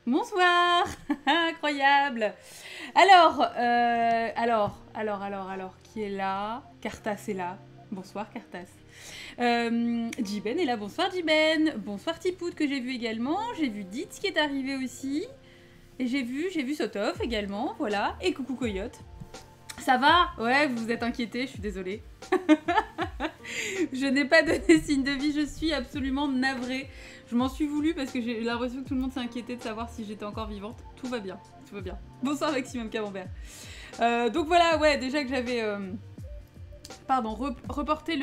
Bonsoir. Incroyable. Alors, qui est là? Cartas est là. Bonsoir, Cartas. Jiben est là. Bonsoir, Jiben. Bonsoir, Tipout, que j'ai vu également. J'ai vu Ditz qui est arrivé aussi. Et j'ai vu Sotov également. Voilà. Et coucou, Coyote. Ça va? Ouais, vous vous êtes inquiétés, je suis désolée. Je n'ai pas donné signe de vie, je suis absolument navrée. Je m'en suis voulu parce que j'ai l'impression que tout le monde s'est inquiété de savoir si j'étais encore vivante. Tout va bien, tout va bien. Bonsoir Maximum Camembert. Donc voilà, ouais, déjà que j'avais... reporté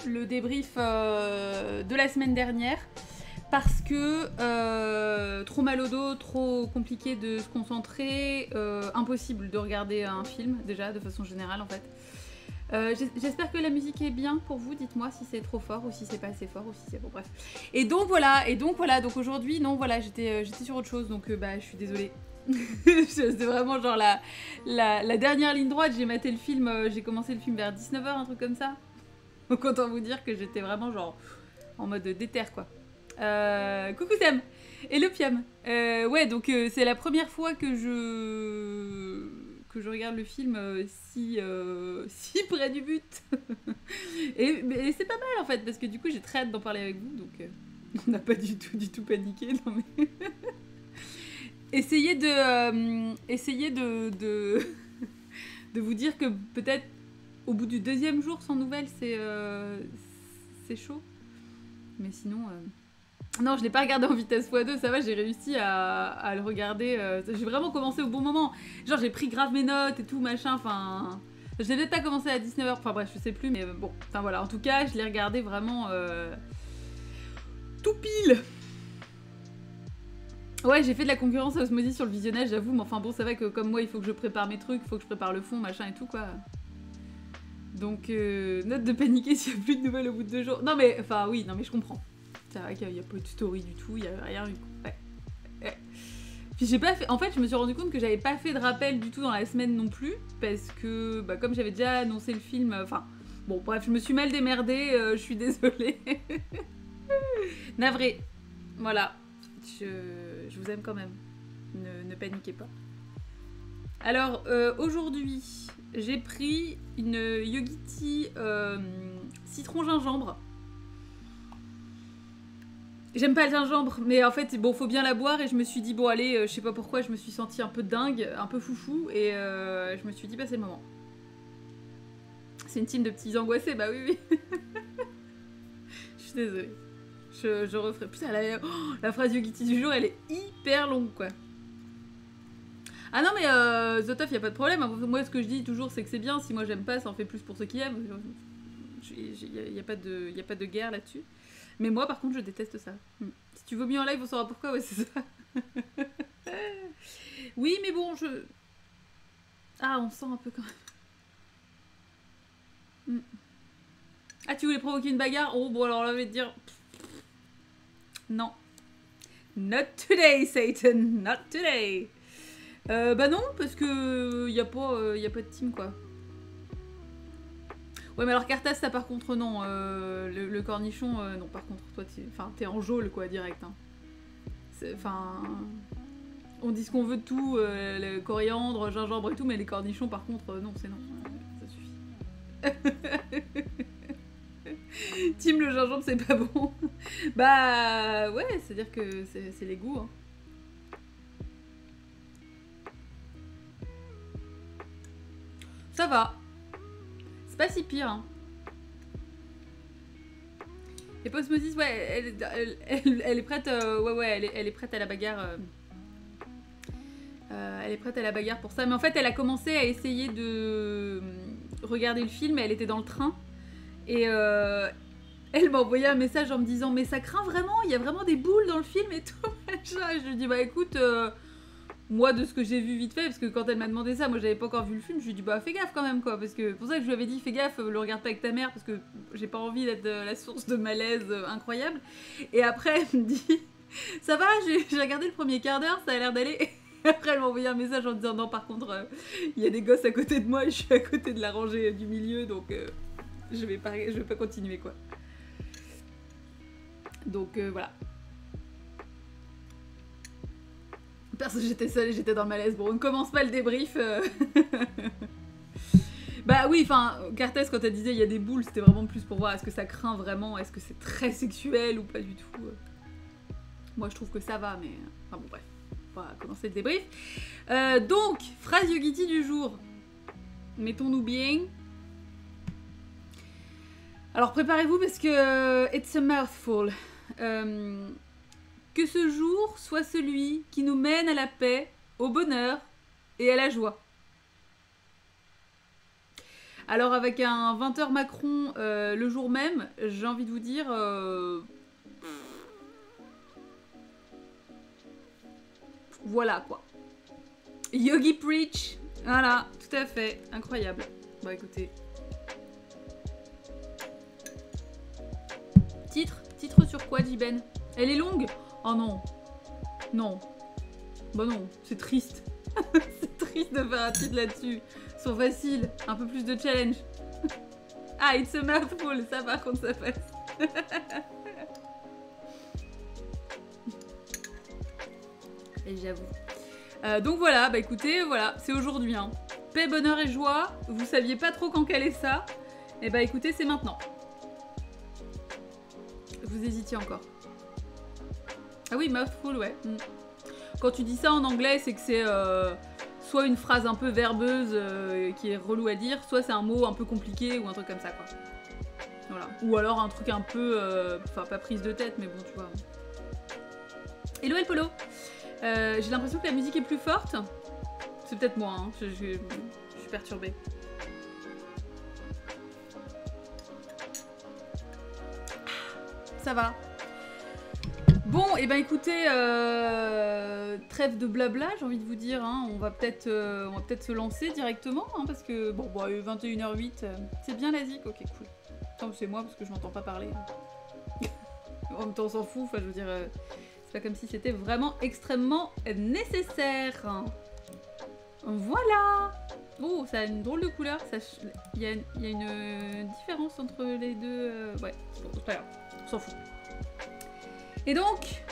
le débrief de la semaine dernière. Parce que trop mal au dos, trop compliqué de se concentrer, impossible de regarder un film, déjà, de façon générale en fait. J'espère que la musique est bien pour vous, dites-moi si c'est trop fort ou si c'est pas assez fort ou si c'est bon, bref. Et donc voilà, donc aujourd'hui, non, voilà, j'étais sur autre chose, donc bah je suis désolée. C'est vraiment genre la dernière ligne droite, j'ai maté le film, j'ai commencé le film vers 19h, un truc comme ça. Donc autant vous dire que j'étais vraiment genre en mode déter quoi. Coucou Sam et le Piam. Ouais, donc c'est la première fois que je regarde le film si près du but. Mais c'est pas mal en fait parce que du coup j'ai très hâte d'en parler avec vous, donc on n'a pas du tout paniqué. Non mais essayez de vous dire que peut-être au bout du deuxième jour sans nouvelles c'est chaud. Mais sinon non, je l'ai pas regardé en vitesse x2, ça va, j'ai réussi à le regarder. J'ai vraiment commencé au bon moment. Genre, j'ai pris grave mes notes et tout, machin, enfin... Je l'ai peut-être pas commencé à 19h, enfin bref, je sais plus, mais bon. Enfin voilà, en tout cas, je l'ai regardé vraiment... tout pile. Ouais, j'ai fait de la concurrence à Osmosis sur le visionnage, j'avoue, mais enfin bon, c'est vrai que comme moi, il faut que je prépare mes trucs, il faut que je prépare le fond, machin et tout, quoi. Donc, note de paniquer s'il y a plus de nouvelles au bout de 2 jours. Non mais, enfin oui, non mais je comprends. C'est vrai qu'il n'y a pas de story du tout, il n'y a rien eu. Ouais. Puis j'ai pas fait... En fait, je me suis rendu compte que j'avais pas fait de rappel du tout dans la semaine non plus, parce que, bah, comme j'avais déjà annoncé le film, enfin... Bon, bref, je me suis mal démerdée, je suis désolée. Navrée. Voilà. Je vous aime quand même. Ne paniquez pas. Alors, aujourd'hui, j'ai pris une Yogiti citron-gingembre. J'aime pas le gingembre, mais en fait, bon, faut bien la boire, et je me suis dit, bon, allez, je sais pas pourquoi, je me suis sentie un peu dingue, un peu foufou, et je me suis dit, bah, c'est le moment. C'est une team de petits angoissés, bah oui, oui. Je suis désolée. Je referai. Putain, la phrase Yogiti du jour, elle est hyper longue, quoi. Ah non, mais Zotov, y a pas de problème. Moi, ce que je dis toujours, c'est que c'est bien. Si moi, j'aime pas, ça en fait plus pour ceux qui aiment. Y a pas de guerre là-dessus. Mais moi, par contre, je déteste ça. Si tu vomis en live, on saura pourquoi, ouais, c'est ça. Oui, mais bon, Ah, on sent un peu quand même. Ah, tu voulais provoquer une bagarre? Oh, bon, alors là, je vais te dire... Non. Not today, Satan. Not today. Bah non, parce que y a pas de team, quoi. Ouais, mais alors Cartas, ça par contre, non. Le cornichon, non, par contre, toi, t'es en jaune, quoi, direct. Hein. Enfin... On dit ce qu'on veut de tout, le coriandre, gingembre et tout, mais les cornichons, par contre, non, c'est non. Ça suffit. Team le gingembre, c'est pas bon. Bah ouais, c'est-à-dire que c'est les goûts. Hein. Ça va. C'est pas si pire. Hein. Et Postmosis, ouais, elle est prête. Ouais, elle est prête à la bagarre. Elle est prête à la bagarre pour ça. Mais en fait, elle a commencé à essayer de regarder le film. Elle était dans le train. Et elle m'a envoyé un message en me disant mais ça craint vraiment, il y a vraiment des boules dans le film et tout. Je lui dis bah écoute, moi de ce que j'ai vu vite fait, parce que quand elle m'a demandé ça, moi j'avais pas encore vu le film, je lui dis bah fais gaffe quand même quoi, parce que pour ça que je lui avais dit fais gaffe, le regarde pas avec ta mère, parce que j'ai pas envie d'être la source de malaise incroyable. Et après elle me dit ça va, j'ai regardé le premier quart d'heure, ça a l'air d'aller. Après, elle m'a envoyé un message en disant non, par contre, il y a des gosses à côté de moi et je suis à côté de la rangée du milieu, donc je vais pas continuer quoi. Donc voilà. Perso, j'étais seule et j'étais dans le malaise. Bon, on ne commence pas le débrief. Bah oui, enfin, Cartes, quand elle disait il y a des boules, c'était vraiment plus pour voir est-ce que ça craint vraiment, est-ce que c'est très sexuel ou pas du tout. Moi, je trouve que ça va, mais... Enfin bon, bref. On va commencer le débrief. Donc, phrase Yogiti du jour. Mettons-nous bien. Alors, préparez-vous parce que... it's a mouthful. Que ce jour soit celui qui nous mène à la paix, au bonheur et à la joie. Alors avec un 20h Macron le jour même, j'ai envie de vous dire... Voilà quoi. Yogi Preach. Voilà, tout à fait. Incroyable. Bon écoutez. Titre sur quoi, Jiben? Elle est longue? Oh non. Non. Bah non, c'est triste. C'est triste de faire un titre là-dessus. Ils sont faciles. Un peu plus de challenge. Ah, it's a mouthful. Ça par contre, ça passe. Et j'avoue. Donc voilà, bah écoutez, voilà, c'est aujourd'hui. Hein. Paix, bonheur et joie. Vous saviez pas trop quand caler ça. Et bah écoutez, c'est maintenant. Vous hésitiez encore. Ah oui, mouthful, ouais. Quand tu dis ça en anglais, c'est que c'est soit une phrase un peu verbeuse qui est relou à dire, soit c'est un mot un peu compliqué ou un truc comme ça, quoi. Voilà. Ou alors un truc un peu... Enfin, pas prise de tête, mais bon, tu vois. Hello, El Polo. J'ai l'impression que la musique est plus forte. C'est peut-être moi, hein. Je suis perturbée. Ça va. Bon, et ben écoutez, trêve de blabla, j'ai envie de vous dire, hein, on va peut-être se lancer directement, hein, parce que, bon, 21h08, c'est bien l'asique, ok, cool. Attends, c'est moi, parce que je m'entends pas parler. En même temps, on s'en fout, enfin, je veux dire, c'est pas comme si c'était vraiment extrêmement nécessaire. Voilà. Oh, ça a une drôle de couleur, il y a une différence entre les deux, ouais, c'est pas grave, on s'en fout. Et donc,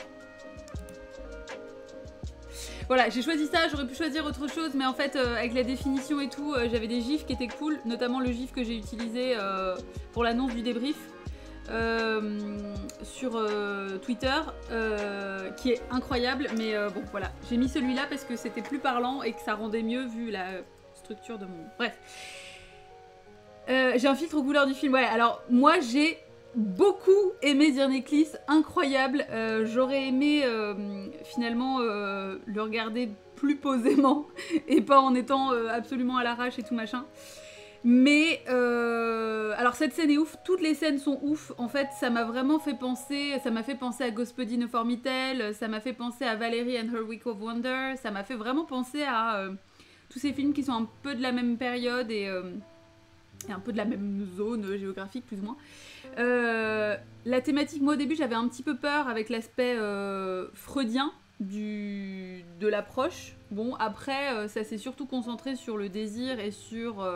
voilà, j'ai choisi ça, j'aurais pu choisir autre chose, mais en fait, avec la définition et tout, j'avais des gifs qui étaient cool, notamment le gif que j'ai utilisé pour l'annonce du débrief sur Twitter, qui est incroyable, mais bon, voilà, j'ai mis celui-là parce que c'était plus parlant et que ça rendait mieux vu la structure de mon... Bref. J'ai un filtre aux couleurs du film, ouais, alors moi j'ai... beaucoup aimé Dear Necklace, incroyable. J'aurais aimé finalement le regarder plus posément et pas en étant absolument à l'arrache et tout machin. Mais alors cette scène est ouf, toutes les scènes sont ouf. En fait, ça m'a vraiment fait penser, ça m'a fait penser à Gospodin Neformitel, ça m'a fait penser à Valerie and Her Week of Wonder, ça m'a fait vraiment penser à tous ces films qui sont un peu de la même période et un peu de la même zone géographique plus ou moins. La thématique, moi au début j'avais un petit peu peur avec l'aspect freudien de l'approche. Bon, après ça s'est surtout concentré sur le désir et sur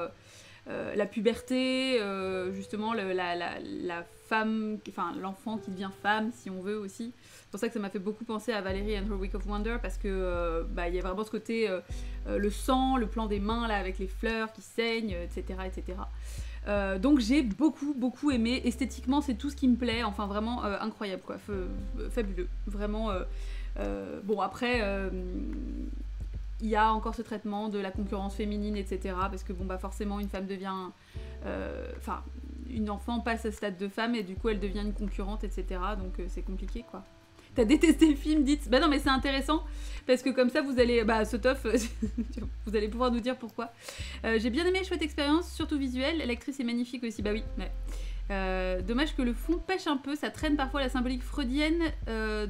la puberté, justement la femme, enfin l'enfant qui devient femme si on veut aussi. C'est pour ça que ça m'a fait beaucoup penser à Valerie and Her Week of Wonder parce que y a vraiment ce côté le sang, le plan des mains là avec les fleurs qui saignent, etc. etc. Donc j'ai beaucoup aimé. Esthétiquement, c'est tout ce qui me plaît. Enfin, vraiment incroyable, quoi. Fabuleux. Vraiment. Bon, après, il y a encore ce traitement de la concurrence féminine, etc. Parce que, bon, forcément, une femme devient... Enfin, une enfant passe à ce stade de femme et du coup, elle devient une concurrente, etc. Donc, c'est compliqué, quoi. T'as détesté le film, dites. Bah non, mais c'est intéressant, parce que comme ça, vous allez... Sotof, vous allez pouvoir nous dire pourquoi. J'ai bien aimé, chouette expérience, surtout visuelle. L'actrice est magnifique aussi, bah oui. Ouais. Dommage que le fond pêche un peu, ça traîne parfois la symbolique freudienne.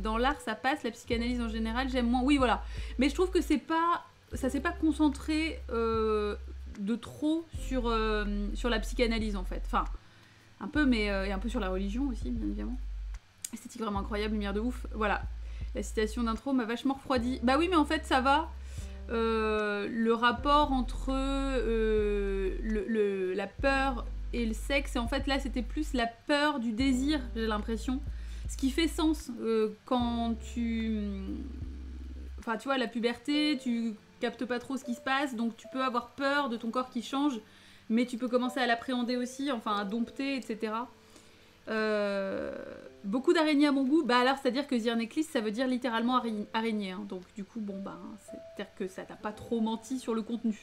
Dans l'art, ça passe, la psychanalyse en général, j'aime moins. Oui, voilà. Mais je trouve que c'est pas... Ça s'est pas concentré de trop sur la psychanalyse, en fait. Enfin, un peu, mais... et un peu sur la religion aussi, bien évidemment. Esthétique vraiment incroyable, lumière de ouf. Voilà, la citation d'intro m'a vachement refroidi. Bah oui, mais en fait, ça va. Le rapport entre la peur et le sexe, et en fait, là, c'était plus la peur du désir, j'ai l'impression. Ce qui fait sens quand tu... enfin tu vois, la puberté, tu captes pas trop ce qui se passe, donc tu peux avoir peur de ton corps qui change, mais tu peux commencer à l'appréhender aussi, enfin à dompter, etc. Beaucoup d'araignées à mon goût, bah alors c'est-à-dire que The Necklace ça veut dire littéralement araignée, hein. Donc du coup bon bah c'est-à-dire que ça t'a pas trop menti sur le contenu.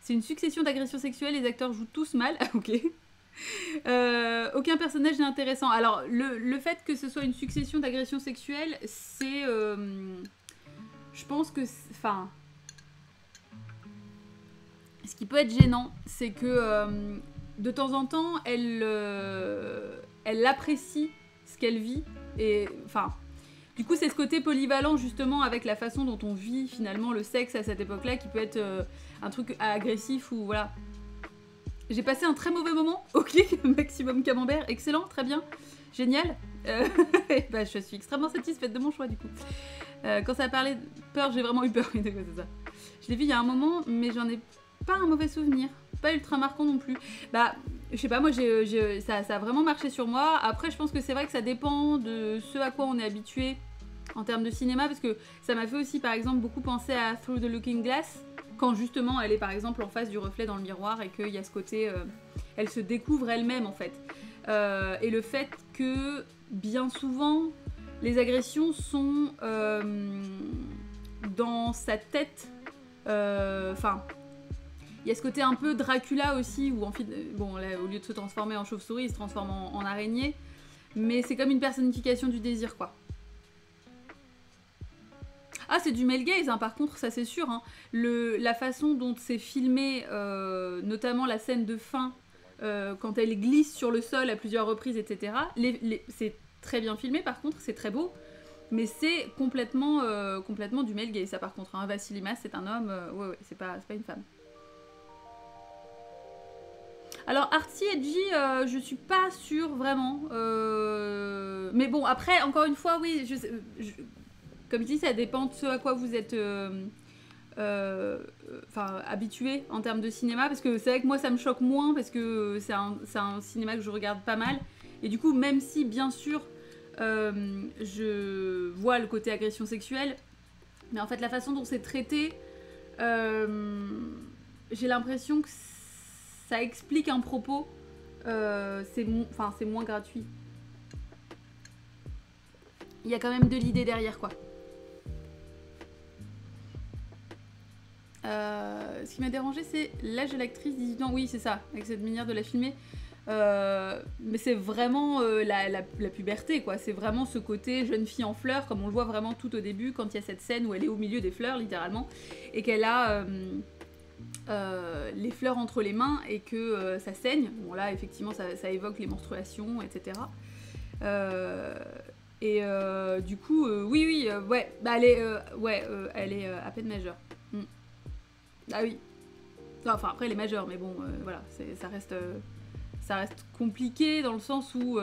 C'est une succession d'agressions sexuelles, les acteurs jouent tous mal, ok. Aucun personnage n'est intéressant. Alors le fait que ce soit une succession d'agressions sexuelles, c'est je pense que enfin ce qui peut être gênant, c'est que de temps en temps, elle apprécie ce qu'elle vit. Et enfin, du coup, c'est ce côté polyvalent justement avec la façon dont on vit finalement le sexe à cette époque-là qui peut être un truc agressif ou voilà. J'ai passé un très mauvais moment. Ok, Maximum Camembert, excellent, très bien, génial. Bah, je suis extrêmement satisfaite de mon choix du coup. Quand ça a parlé de peur, j'ai vraiment eu peur. C'est ça. Je l'ai vu il y a un moment, mais j'en ai pas un mauvais souvenir. Pas ultra marquant non plus. Bah, je sais pas, moi, ça a vraiment marché sur moi. Après, je pense que c'est vrai que ça dépend de ce à quoi on est habitué en termes de cinéma, parce que ça m'a fait aussi, par exemple, beaucoup penser à Through the Looking Glass, quand justement elle est, par exemple, en face du reflet dans le miroir et qu'il y a ce côté... elle se découvre elle-même, en fait. Et le fait que, bien souvent, les agressions sont dans sa tête... Enfin... Il y a ce côté un peu Dracula aussi, où en fait, bon, là, au lieu de se transformer en chauve-souris, il se transforme en araignée. Mais c'est comme une personnification du désir, quoi. Ah, c'est du male gaze, hein, par contre, ça c'est sûr. Hein. La façon dont c'est filmé, notamment la scène de fin, quand elle glisse sur le sol à plusieurs reprises, etc. C'est très bien filmé, par contre, c'est très beau. Mais c'est complètement du male gaze, ça par contre. Hein. Vassilimas, c'est un homme, ouais, c'est pas une femme. Alors artsy edgy, je suis pas sûre vraiment. Mais bon, après, encore une fois, oui, comme je dis, ça dépend de ce à quoi vous êtes habitué en termes de cinéma. Parce que c'est vrai que moi, ça me choque moins parce que c'est un cinéma que je regarde pas mal. Et du coup, même si, bien sûr, je vois le côté agression sexuelle, mais en fait, la façon dont c'est traité, j'ai l'impression que ça explique un propos, c'est moins gratuit. Il y a quand même de l'idée derrière, quoi. Ce qui m'a dérangé, c'est l'âge de l'actrice, 18 ans. Oui, c'est ça, avec cette manière de la filmer. Mais c'est vraiment la puberté, quoi. C'est vraiment ce côté jeune fille en fleurs, comme on le voit vraiment tout au début, quand il y a cette scène où elle est au milieu des fleurs, littéralement, et qu'elle a... les fleurs entre les mains et que ça saigne. Bon là effectivement ça évoque les menstruations, etc. Du coup oui ouais bah elle est à peine majeure. Ah oui. Enfin après elle est majeure mais bon voilà ça reste compliqué dans le sens où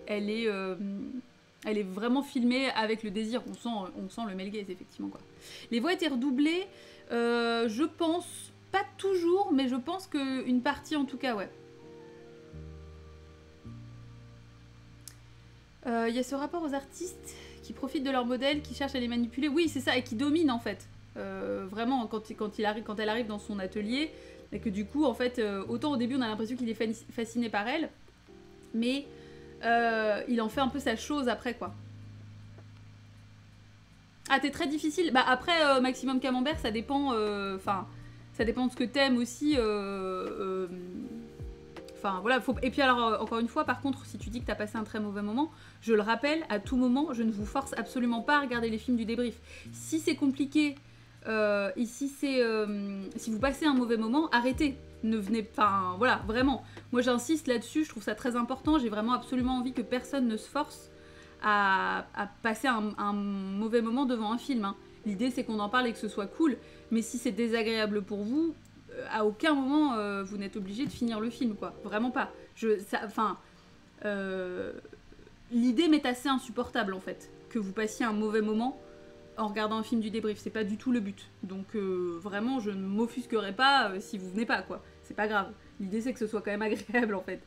elle est vraiment filmée avec le désir. On sent le male gaze effectivement quoi. Les voix étaient redoublées. Je pense, pas toujours, mais je pense qu'une partie en tout cas, ouais. Y a ce rapport aux artistes qui profitent de leurs modèles, qui cherchent à les manipuler. Oui, c'est ça, et qui dominent en fait. Vraiment, quand elle arrive dans son atelier, et que du coup, en fait, autant au début on a l'impression qu'il est fasciné par elle, mais il en fait un peu sa chose après, quoi. Ah, t'es très difficile. Bah après, Maximum Camembert, ça dépend. Ça dépend de ce que t'aimes aussi. Voilà. Et puis alors, encore une fois, par contre, si tu dis que t'as passé un très mauvais moment, je le rappelle, à tout moment, je ne vous force absolument pas à regarder les films du débrief. Si c'est compliqué, et si vous passez un mauvais moment, arrêtez. Ne venez pas. Voilà, vraiment. Moi, j'insiste là-dessus. Je trouve ça très important. J'ai vraiment absolument envie que personne ne se force à passer un mauvais moment devant un film. Hein. L'idée c'est qu'on en parle et que ce soit cool, mais si c'est désagréable pour vous, à aucun moment vous n'êtes obligé de finir le film, quoi. Vraiment pas. L'idée m'est assez insupportable en fait, que vous passiez un mauvais moment en regardant un film du débrief, c'est pas du tout le but. Donc vraiment je ne m'offusquerai pas si vous venez pas, quoi. C'est pas grave. L'idée c'est que ce soit quand même agréable en fait.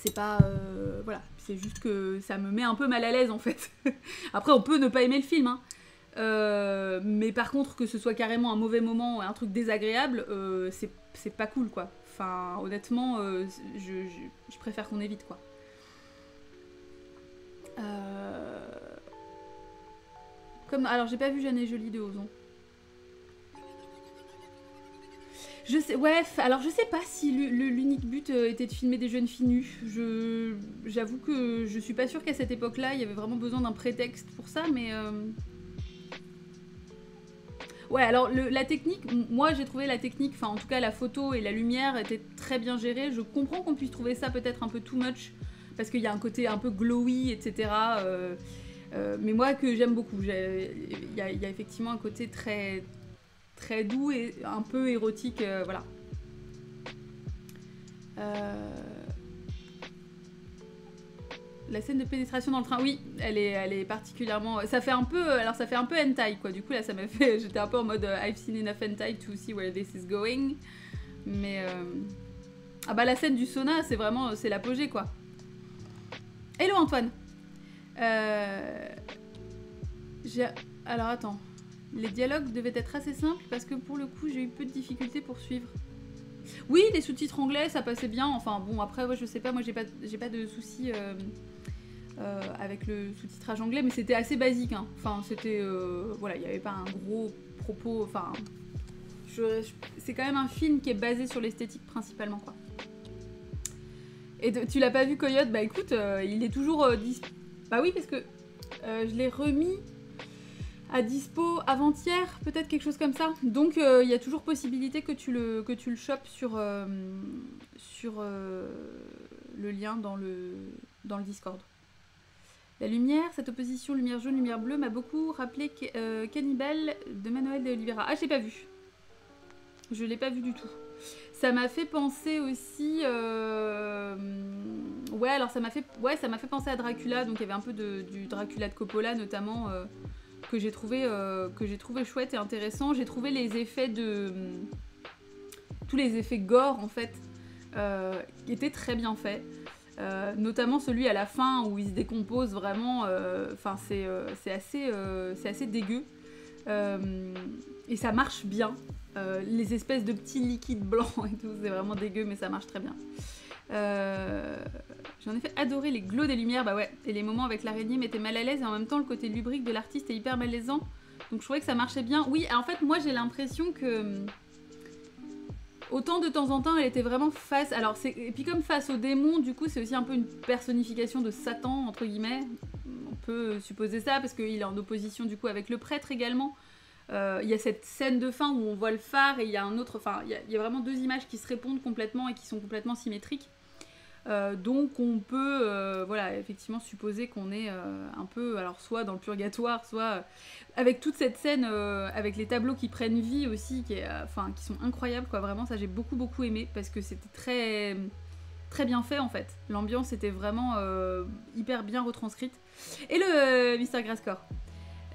c'est pas... voilà, c'est juste que ça me met un peu mal à l'aise en fait. Après on peut ne pas aimer le film, hein. Mais par contre que ce soit carrément un mauvais moment, un truc désagréable, c'est pas cool quoi. Enfin honnêtement, je préfère qu'on évite quoi. Alors j'ai pas vu Jeanne et Jolie de Ozon. Je sais, ouais, alors je sais pas si l'unique but était de filmer des jeunes filles nues. J'avoue que je suis pas sûre qu'à cette époque-là, il y avait vraiment besoin d'un prétexte pour ça, mais... Ouais, alors la technique, moi j'ai trouvé la technique, enfin en tout cas la photo et la lumière étaient très bien gérées. Je comprends qu'on puisse trouver ça peut-être un peu too much, parce qu'il y a un côté un peu glowy, etc. Mais moi que j'aime beaucoup. Il y a effectivement un côté très... très doux et un peu érotique, voilà. La scène de pénétration dans le train, oui, elle est particulièrement... Ça fait un peu hentai, quoi. Du coup, là, ça m'a fait... J'étais un peu en mode I've seen enough hentai to see where this is going. Mais... Ah bah, la scène du sauna, c'est vraiment... C'est l'apogée, quoi. Hello, Antoine. Alors, attends. Les dialogues devaient être assez simples parce que pour le coup j'ai eu peu de difficultés pour suivre. Oui, les sous-titres anglais ça passait bien, enfin bon après ouais, je sais pas, moi j'ai pas de soucis avec le sous-titrage anglais, mais c'était assez basique, hein. Enfin c'était, voilà, il n'y avait pas un gros propos, enfin... c'est quand même un film qui est basé sur l'esthétique principalement quoi. Et tu l'as pas vu Coyote? Bah écoute, il est toujours... Bah oui parce que je l'ai remis... à dispo avant-hier, peut-être quelque chose comme ça. Donc il y a toujours possibilité que tu le chopes sur le lien dans le Discord. La lumière, cette opposition lumière jaune, lumière bleue m'a beaucoup rappelé Cannibal de Manuel de Oliveira. Ah, je l'ai pas vu. Je l'ai pas vu du tout. Ça m'a fait penser aussi... Ouais, alors ça m'a fait penser à Dracula, donc il y avait un peu du Dracula de Coppola notamment... que j'ai trouvé chouette et intéressant. J'ai trouvé les effets tous les effets gore en fait qui étaient très bien faits, notamment celui à la fin où il se décompose vraiment, enfin c'est assez dégueu, et ça marche bien, les espèces de petits liquides blancs et tout, c'est vraiment dégueu mais ça marche très bien. J'en ai fait adorer les glows des lumières, bah ouais, et les moments avec l'araignée m'étaient mal à l'aise et en même temps le côté lubrique de l'artiste est hyper malaisant, donc je trouvais que ça marchait bien. Oui, en fait moi j'ai l'impression que autant de temps en temps elle était vraiment face, alors c'est, et puis comme face au démon, du coup c'est aussi un peu une personnification de Satan entre guillemets, on peut supposer ça parce qu'il est en opposition du coup avec le prêtre également. Il y a cette scène de fin où on voit le phare et il y a un autre, enfin il y a vraiment deux images qui se répondent complètement et qui sont complètement symétriques. Donc on peut voilà, effectivement supposer qu'on est un peu, alors soit dans le purgatoire, soit avec toute cette scène avec les tableaux qui prennent vie aussi, qui sont incroyables quoi, vraiment ça j'ai beaucoup aimé parce que c'était très, très bien fait en fait. L'ambiance était vraiment hyper bien retranscrite. Et le Mr. Grasscore.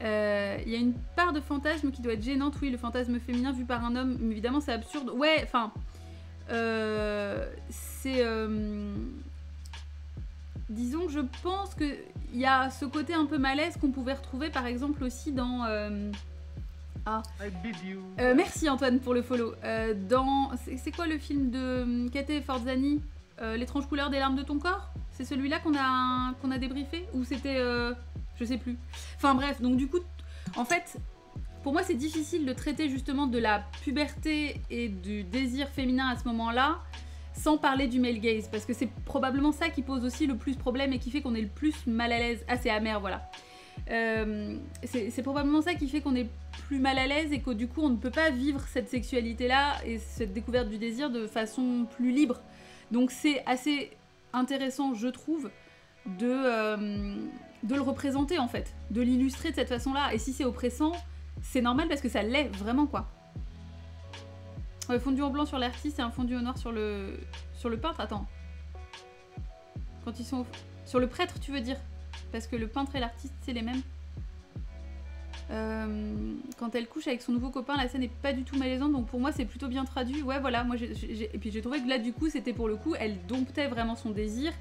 Il y a une part de fantasme qui doit être gênante, oui, le fantasme féminin vu par un homme, mais évidemment c'est absurde. Ouais, enfin... c'est... disons que je pense qu'il y a ce côté un peu malaise qu'on pouvait retrouver par exemple aussi dans... merci Antoine pour le follow. Dans... C'est quoi le film de Kate Forzani, L'étrange couleur des larmes de ton corps? C'est celui-là qu'on a débriefé? Ou c'était... je sais plus. Enfin bref, donc du coup, en fait, pour moi c'est difficile de traiter justement de la puberté et du désir féminin à ce moment-là, sans parler du male gaze, parce que c'est probablement ça qui pose aussi le plus problème et qui fait qu'on est le plus mal à l'aise. Ah, c'est amer, voilà. C'est probablement ça qui fait qu'on est plus mal à l'aise et que du coup on ne peut pas vivre cette sexualité-là et cette découverte du désir de façon plus libre. Donc c'est assez intéressant, je trouve, de le représenter en fait, de l'illustrer de cette façon-là. Et si c'est oppressant, c'est normal parce que ça l'est vraiment quoi. Ouais, fondu en blanc sur l'artiste et un fondu au noir sur le peintre. Attends. Quand ils sont sur le prêtre, tu veux dire? Parce que le peintre et l'artiste c'est les mêmes. Quand elle couche avec son nouveau copain, la scène n'est pas du tout malaisante, donc pour moi c'est plutôt bien traduit. Ouais voilà, moi et puis j'ai trouvé que là du coup c'était pour le coup, elle domptait vraiment son désir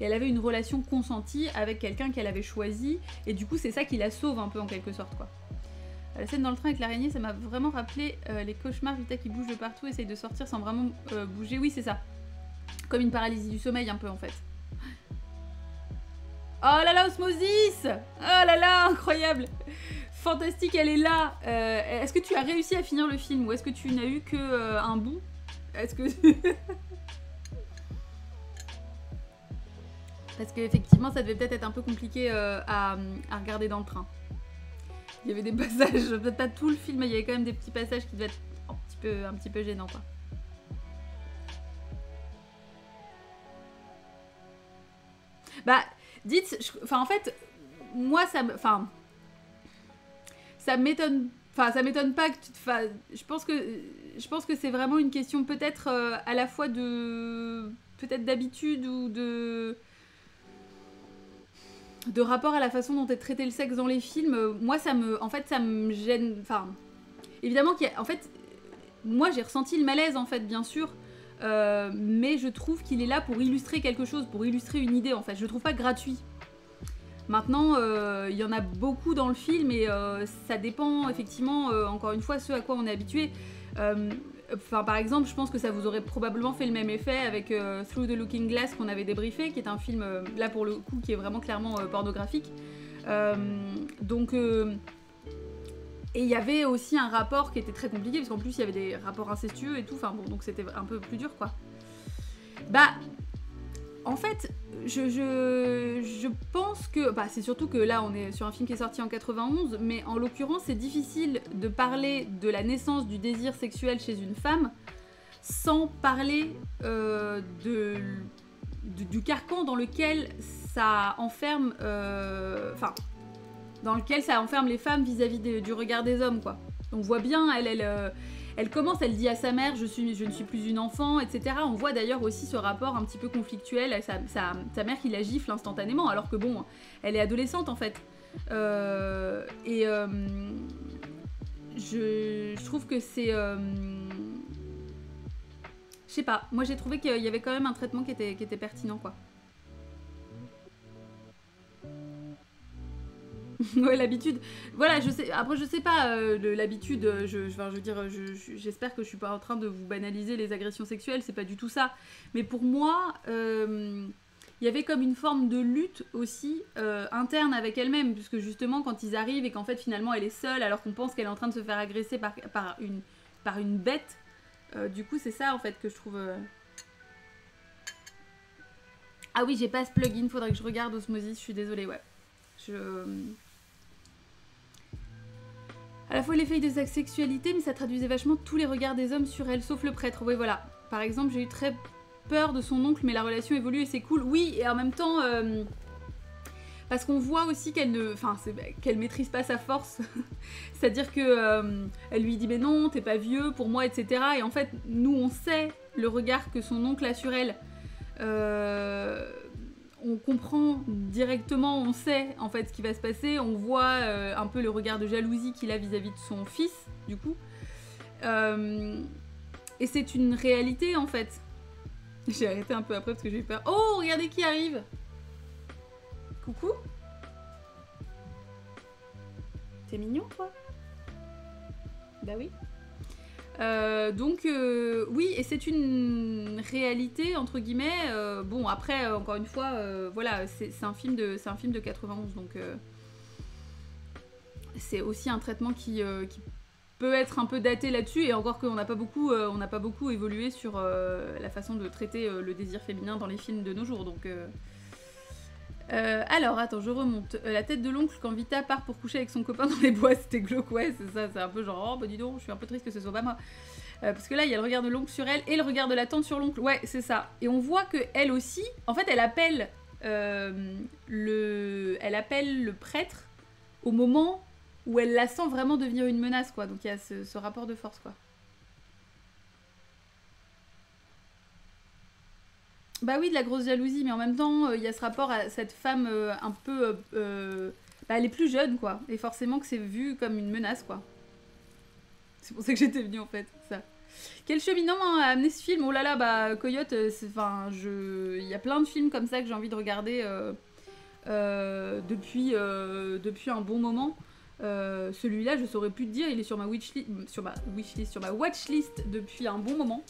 et elle avait une relation consentie avec quelqu'un qu'elle avait choisi, et du coup c'est ça qui la sauve un peu en quelque sorte quoi. La scène dans le train avec l'araignée, ça m'a vraiment rappelé les cauchemars, Vita qui bouge de partout, essaye de sortir sans vraiment bouger, oui c'est ça. Comme une paralysie du sommeil un peu en fait. Oh là là, Osmosis! Oh là là, incroyable! Fantastique, elle est là. Est-ce que tu as réussi à finir le film ou est-ce que tu n'as eu que un bout? Est-ce que... Parce qu'effectivement, ça devait peut-être être un peu compliqué à regarder dans le train. Il y avait des passages, peut-être pas tout le film, mais il y avait quand même des petits passages qui devaient être un petit peu gênants, quoi. Bah, dites... Enfin, en fait, moi, ça me... Enfin... Ça m'étonne... Enfin, ça m'étonne pas que tu te fasses... Je pense que c'est vraiment une question peut-être à la fois de... Peut-être d'habitude ou de rapport à la façon dont est traité le sexe dans les films. Moi, ça me... En fait, ça me gêne... Enfin... Évidemment qu'il y a... En fait, moi, j'ai ressenti le malaise, en fait, bien sûr. Mais je trouve qu'il est là pour illustrer quelque chose, pour illustrer une idée, en fait. Je le trouve pas gratuit. Maintenant, il y en a beaucoup dans le film et ça dépend effectivement, encore une fois, ce à quoi on est habitué. Par exemple, je pense que ça vous aurait probablement fait le même effet avec Through the Looking Glass qu'on avait débriefé, qui est un film, là pour le coup, qui est vraiment clairement pornographique. Et il y avait aussi un rapport qui était très compliqué, parce qu'en plus il y avait des rapports incestueux et tout, enfin bon, donc c'était un peu plus dur quoi. Bah... En fait, je pense que... Bah, c'est surtout que là, on est sur un film qui est sorti en 91, mais en l'occurrence, c'est difficile de parler de la naissance du désir sexuel chez une femme sans parler du carcan dans lequel ça enferme... Enfin, dans lequel ça enferme les femmes vis-à-vis du regard des hommes, quoi. On voit bien, elle commence, elle dit à sa mère je ne suis plus une enfant, etc. On voit d'ailleurs aussi ce rapport un petit peu conflictuel à sa mère qui la gifle instantanément, alors que bon, elle est adolescente en fait. Je trouve que c'est... Je sais pas, moi j'ai trouvé qu'il y avait quand même un traitement qui était pertinent quoi. Ouais, l'habitude. Voilà, je sais. Après, je sais pas, l'habitude. J'espère que je suis pas en train de vous banaliser les agressions sexuelles. C'est pas du tout ça. Mais pour moi, il y avait comme une forme de lutte aussi interne avec elle-même, puisque justement, quand ils arrivent et qu'en fait finalement elle est seule, alors qu'on pense qu'elle est en train de se faire agresser par une bête. Du coup, c'est ça en fait que je trouve. Ah oui, j'ai pas ce plugin. Faudrait que je regarde Osmosis. Je suis désolée. Ouais. À la fois l'effet de sa sexualité, mais ça traduisait vachement tous les regards des hommes sur elle, sauf le prêtre. Oui, voilà. Par exemple, j'ai eu très peur de son oncle, mais la relation évolue et c'est cool. Oui, et en même temps, parce qu'on voit aussi qu'elle maîtrise pas sa force. C'est-à-dire que elle lui dit mais non, t'es pas vieux pour moi, etc. Et en fait, nous on sait le regard que son oncle a sur elle. On comprend directement, on sait en fait ce qui va se passer, on voit un peu le regard de jalousie qu'il a vis-à-vis de son fils, du coup. Et c'est une réalité en fait. J'ai arrêté un peu après parce que j'ai eu peur. Oh, regardez qui arrive! Coucou? T'es mignon toi? Bah oui. Oui, et c'est une réalité entre guillemets. Bon, après, encore une fois, voilà, c'est un film de 91, donc c'est aussi un traitement qui peut être un peu daté là-dessus, et encore qu'on n'a pas beaucoup évolué sur la façon de traiter le désir féminin dans les films de nos jours, donc. Alors, attends, je remonte. La tête de l'oncle quand Vita part pour coucher avec son copain dans les bois, c'était glauque, ouais, c'est ça, c'est un peu genre, oh bah dis donc, je suis un peu triste que ce soit pas moi. Parce que là, il y a le regard de l'oncle sur elle et le regard de la tante sur l'oncle, ouais, c'est ça. Et on voit que elle aussi, en fait, elle appelle le prêtre au moment où elle la sent vraiment devenir une menace, quoi. Donc il y a ce rapport de force, quoi. Bah oui, de la grosse jalousie, mais en même temps, il y a ce rapport à cette femme un peu... bah, elle est plus jeune, quoi. Et forcément que c'est vu comme une menace, quoi. C'est pour ça que j'étais venue, en fait, ça. Quel cheminement a amené ce film? Oh là là, bah Coyote, il y a plein de films comme ça que j'ai envie de regarder depuis un bon moment. Celui-là, je saurais plus te dire, il est sur ma sur ma watchlist depuis un bon moment.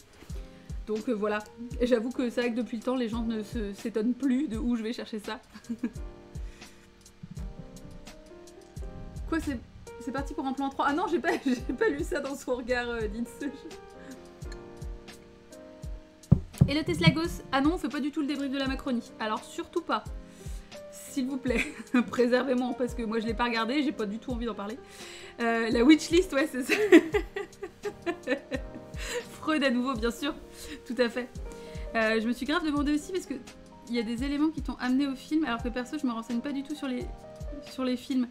Donc voilà, et j'avoue que c'est vrai que depuis le temps, les gens ne s'étonnent plus de où je vais chercher ça. Quoi, c'est parti pour un plan 3. Ah non, j'ai pas lu ça dans son regard d'Inse. Et le Tesla Ghost. Ah non, on fait pas du tout le débrief de la Macronie. Alors surtout pas. S'il vous plaît, préservez-moi parce que moi je l'ai pas regardé, j'ai pas du tout envie d'en parler. La Witchlist, ouais, c'est ça. Freud à nouveau, bien sûr. Tout à fait. Je me suis grave demandé aussi parce que il y a des éléments qui t'ont amené au film, alors que perso, je me renseigne pas du tout sur les films.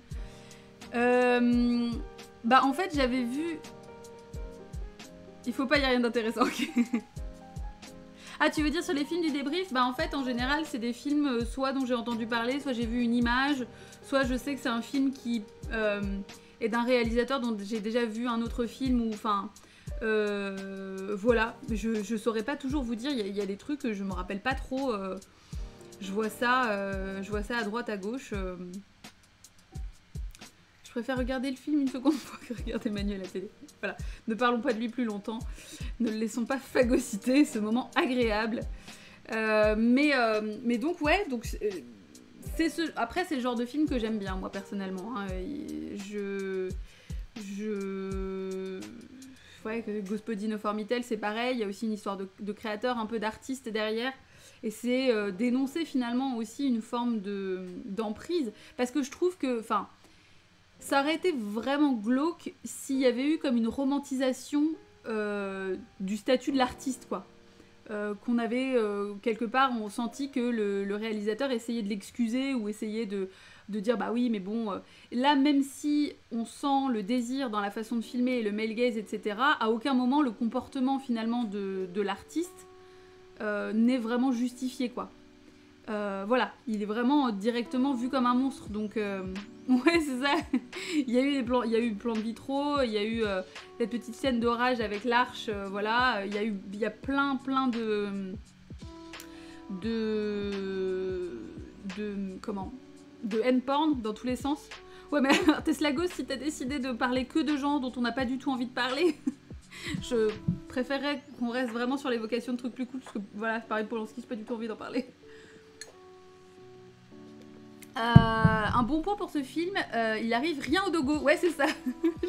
Bah en fait j'avais vu... Il faut pas, y a rien d'intéressant, ok. Ah, tu veux dire sur les films du débrief? Bah en fait en général c'est des films soit dont j'ai entendu parler, soit j'ai vu une image, soit je sais que c'est un film qui est d'un réalisateur dont j'ai déjà vu un autre film, ou enfin... voilà, je saurais pas toujours vous dire, il y a des trucs que je me rappelle pas trop, je vois ça à droite, à gauche... Je préfère regarder le film une seconde fois que regarder Manu à la télé. Voilà, ne parlons pas de lui plus longtemps. Ne le laissons pas phagocyter ce moment agréable. Mais donc, ouais, donc, après, c'est le genre de film que j'aime bien, moi, personnellement. Hein. Ouais, que Gospodin of Formitel, c'est pareil. Il y a aussi une histoire de créateur, un peu d'artiste derrière. Et c'est dénoncer finalement aussi une forme d'emprise. Parce que je trouve que... Enfin, ça aurait été vraiment glauque s'il y avait eu comme une romantisation du statut de l'artiste, quoi. Qu'on avait, quelque part, on sentit que le réalisateur essayait de l'excuser ou essayait de dire, bah oui, mais bon... là, même si on sent le désir dans la façon de filmer et le male gaze, etc., à aucun moment, le comportement, finalement, de l'artiste n'est vraiment justifié, quoi. Voilà, il est vraiment directement vu comme un monstre, donc ouais, c'est ça. Il y a eu le plan de vitraux, il y a eu cette petite scène d'orage avec l'arche, voilà, il y a plein de handporn dans tous les sens. Ouais, mais Tesla Ghost, si t'as décidé de parler que de gens dont on n'a pas du tout envie de parler, je préférerais qu'on reste vraiment sur l'évocation de trucs plus cool, parce que voilà, pareil pour Polanski, j'ai pas du tout envie d'en parler. Un bon point pour ce film, il arrive rien au dogo. Ouais, c'est ça.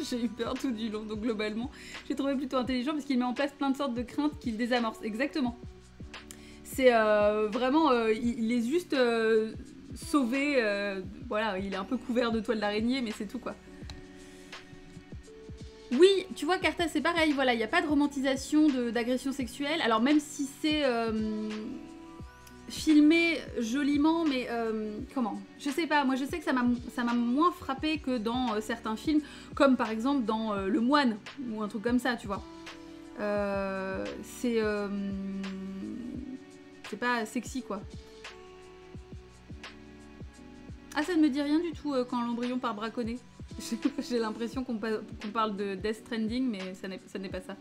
J'ai eu peur tout du long, donc globalement, j'ai trouvé plutôt intelligent parce qu'il met en place plein de sortes de craintes qu'il désamorce. Exactement. C'est vraiment, il est juste sauvé. Voilà, il est un peu couvert de toile d'araignée, mais c'est tout, quoi. Oui, tu vois, Carta, c'est pareil. Voilà, il n'y a pas de romantisation d'agression sexuelle. Alors, même si c'est... filmé joliment, mais comment? Je sais pas, moi je sais que ça m'a moins frappé que dans certains films, comme par exemple dans Le Moine, ou un truc comme ça, tu vois. C'est pas sexy, quoi. Ah, ça ne me dit rien du tout quand l'embryon part braconner. J'ai l'impression qu'on parle de Death Stranding, mais ça n'est pas ça.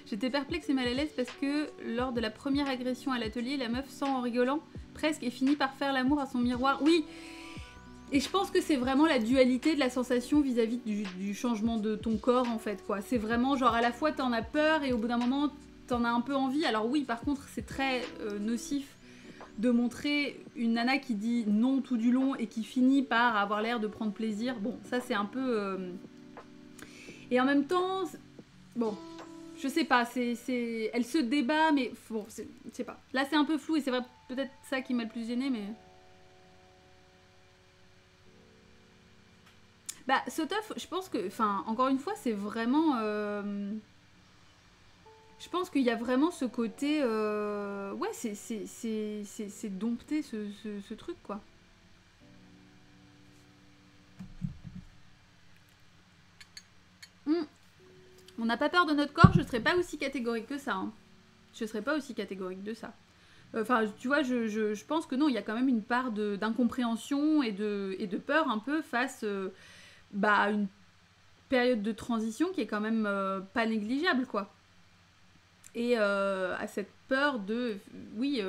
J'étais perplexe et mal à l'aise parce que lors de la première agression à l'atelier, la meuf sent en rigolant presque et finit par faire l'amour à son miroir. Oui, et je pense que c'est vraiment la dualité de la sensation vis-à-vis du changement de ton corps, en fait, quoi. C'est vraiment genre à la fois t'en as peur et au bout d'un moment t'en as un peu envie. Alors oui, par contre, c'est très nocif de montrer une nana qui dit non tout du long et qui finit par avoir l'air de prendre plaisir. Bon, ça c'est un peu... Et en même temps, bon, je sais pas, elle se débat, mais bon, je sais pas. Là c'est un peu flou et c'est vrai, peut-être ça qui m'a le plus gêné, mais... Bah, Sotof, je pense que, enfin, encore une fois, c'est vraiment... Je pense qu'il y a vraiment ce côté... Ouais, c'est dompter ce truc, quoi. On n'a pas peur de notre corps, je serais pas aussi catégorique que ça. Hein. Je serais pas aussi catégorique de ça. Enfin, tu vois, je pense que non, il y a quand même une part d'incompréhension et de peur un peu face à une période de transition qui est quand même pas négligeable, quoi. et à cette peur de, oui,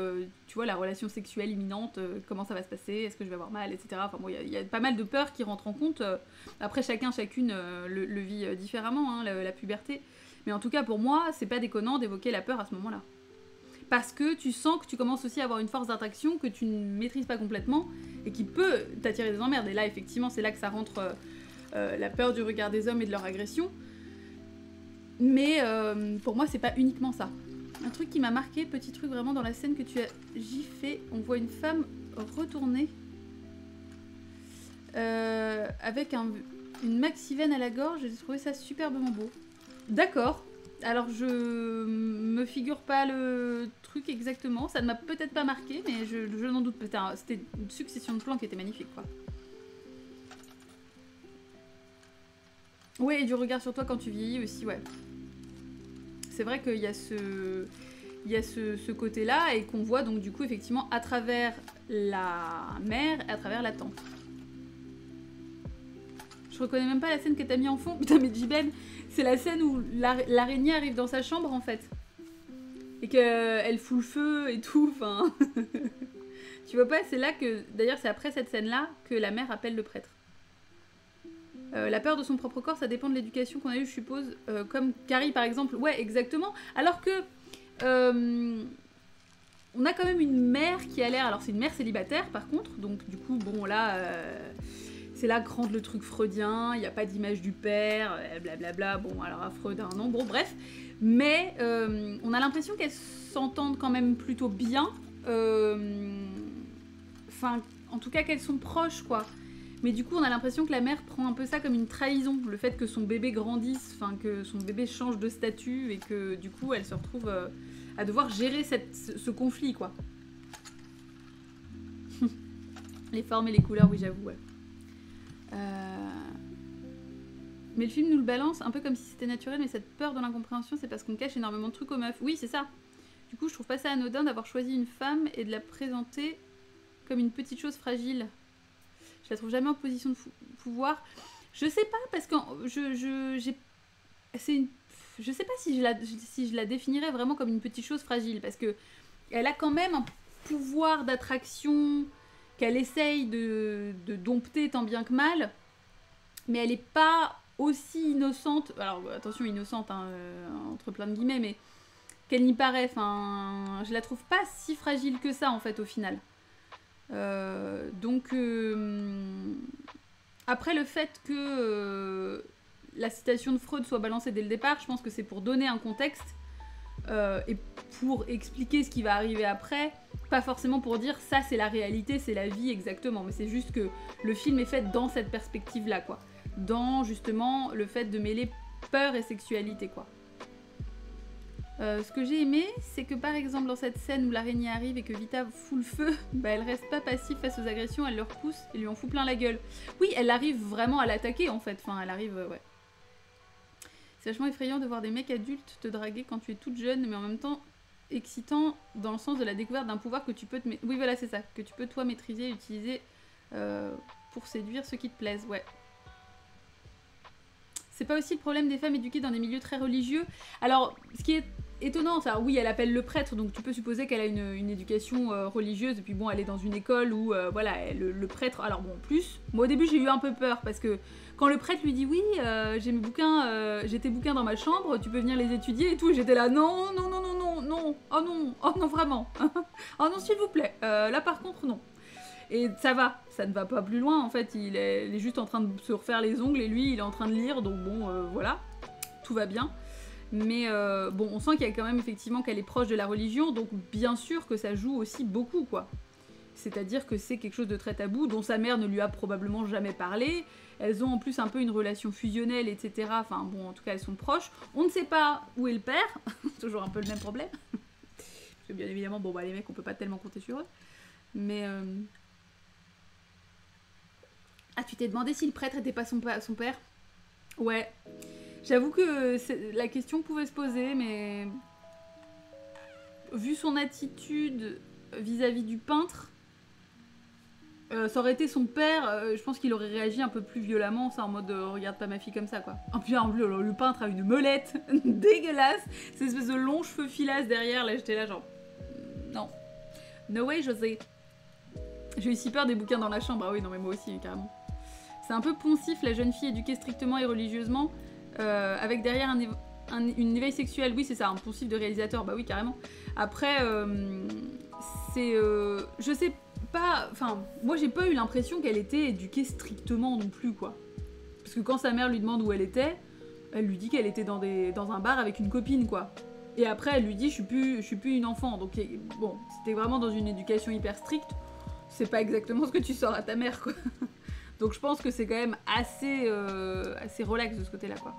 tu vois, la relation sexuelle imminente, comment ça va se passer, est-ce que je vais avoir mal, etc. Enfin bon, il y a pas mal de peurs qui rentrent en compte. Après, chacune le vit différemment, hein, la puberté. Mais en tout cas, pour moi, c'est pas déconnant d'évoquer la peur à ce moment-là. Parce que tu sens que tu commences aussi à avoir une force d'attraction que tu ne maîtrises pas complètement et qui peut t'attirer des emmerdes. Et là, effectivement, c'est là que ça rentre la peur du regard des hommes et de leur agression. Mais pour moi, c'est pas uniquement ça. Un truc qui m'a marqué, petit truc vraiment dans la scène que tu as giflé, on voit une femme retourner avec une maxi-veine à la gorge. J'ai trouvé ça superbement beau. D'accord. Alors je me figure pas le truc exactement, ça ne m'a peut-être pas marqué, mais je n'en doute pas. C'était une succession de plans qui était magnifique, quoi. Ouais, et du regard sur toi quand tu vieillis aussi, ouais. C'est vrai qu'il y a ce côté-là, et qu'on voit donc du coup effectivement à travers la mère et à travers la tante. Je reconnais même pas la scène que t'as mis en fond. Putain, mais Jiben, c'est la scène où l'araignée arrive dans sa chambre en fait. Et qu'elle fout le feu et tout, enfin... Tu vois pas, c'est là que... D'ailleurs, c'est après cette scène-là que la mère appelle le prêtre. La peur de son propre corps, ça dépend de l'éducation qu'on a eue, je suppose. Comme Carrie, par exemple. Ouais, exactement. Alors que... on a quand même une mère qui a l'air... Alors, c'est une mère célibataire, par contre. Donc, du coup, bon, là... c'est là que rentre le truc freudien, il n'y a pas d'image du père, blablabla, bon alors Freud a un nom, bon bref. Mais on a l'impression qu'elles s'entendent quand même plutôt bien. Enfin, en tout cas qu'elles sont proches, quoi. Mais du coup, on a l'impression que la mère prend un peu ça comme une trahison. Le fait que son bébé grandisse, enfin que son bébé change de statut et que du coup, elle se retrouve à devoir gérer ce conflit, quoi. Les formes et les couleurs, oui, j'avoue, ouais. Mais le film nous le balance un peu comme si c'était naturel, mais cette peur de l'incompréhension, c'est parce qu'on cache énormément de trucs aux meufs. Oui, c'est ça. Du coup, je trouve pas ça anodin d'avoir choisi une femme et de la présenter comme une petite chose fragile. Je la trouve jamais en position de pouvoir. Je sais pas, parce que je sais pas si je la définirais vraiment comme une petite chose fragile, parce que elle a quand même un pouvoir d'attraction qu'elle essaye de dompter tant bien que mal, mais elle est pas aussi innocente, alors attention innocente hein, entre plein de guillemets, mais qu'elle n'y paraît, enfin je la trouve pas si fragile que ça en fait au final. Donc après le fait que la citation de Freud soit balancée dès le départ, je pense que c'est pour donner un contexte et pour expliquer ce qui va arriver après, pas forcément pour dire ça c'est la réalité, c'est la vie exactement, mais c'est juste que le film est fait dans cette perspective là, quoi, dans justement le fait de mêler peur et sexualité, quoi. Ce que j'ai aimé, c'est que par exemple dans cette scène où l'araignée arrive et que Vita fout le feu, bah elle reste pas passive face aux agressions, elle le repousse et lui en fout plein la gueule. Oui, elle arrive vraiment à l'attaquer en fait, enfin elle arrive, ouais. C'est vachement effrayant de voir des mecs adultes te draguer quand tu es toute jeune, mais en même temps excitant dans le sens de la découverte d'un pouvoir que tu peux oui voilà c'est ça, que tu peux toi maîtriser et utiliser pour séduire ceux qui te plaisent, ouais. C'est pas aussi le problème des femmes éduquées dans des milieux très religieux. Alors, ce qui est étonnant, ça, oui, elle appelle le prêtre, donc tu peux supposer qu'elle a une éducation religieuse, et puis bon, elle est dans une école où, voilà, le prêtre... Alors bon, plus, moi au début j'ai eu un peu peur, parce que quand le prêtre lui dit, oui, j'ai mes bouquins, j'ai tes bouquins dans ma chambre, tu peux venir les étudier et tout, et j'étais là, non, non, non, non, non, non, oh non, vraiment, oh non, s'il vous plaît, là par contre, non. Et ça va, ça ne va pas plus loin en fait, il est juste en train de se refaire les ongles et lui il est en train de lire, donc bon voilà, tout va bien. Mais bon, on sent qu'il y a quand même effectivement qu'elle est proche de la religion, donc bien sûr que ça joue aussi beaucoup, quoi. C'est-à-dire que c'est quelque chose de très tabou, dont sa mère ne lui a probablement jamais parlé. Elles ont en plus un peu une relation fusionnelle, etc. Enfin bon, en tout cas elles sont proches. On ne sait pas où est le père, toujours un peu le même problème. Parce que bien évidemment, bon bah les mecs on peut pas tellement compter sur eux. Mais... Ah, tu t'es demandé si le prêtre était pas son père? Ouais. J'avoue que la question pouvait se poser, mais... Vu son attitude vis-à-vis du peintre, Ça aurait été son père, je pense qu'il aurait réagi un peu plus violemment, ça en mode regarde pas ma fille comme ça quoi. En plus, le peintre a une molette dégueulasse, ces espèces de longs cheveux filasses derrière, là j'étais là genre non. No way José. J'ai eu si peur des bouquins dans la chambre, ah oui non mais moi aussi carrément. C'est un peu poncif la jeune fille éduquée strictement et religieusement, avec derrière une éveil sexuel, oui c'est ça, un poncif de réalisateur, bah oui carrément. Après, c'est... je sais pas... Enfin, moi j'ai pas eu l'impression qu'elle était éduquée strictement non plus, quoi. Parce que quand sa mère lui demande où elle était, elle lui dit qu'elle était dans un bar avec une copine, quoi. Et après, elle lui dit je suis plus une enfant. Donc bon, c'était vraiment dans une éducation hyper stricte. C'est pas exactement ce que tu sors à ta mère, quoi. Donc je pense que c'est quand même assez relax de ce côté-là, quoi.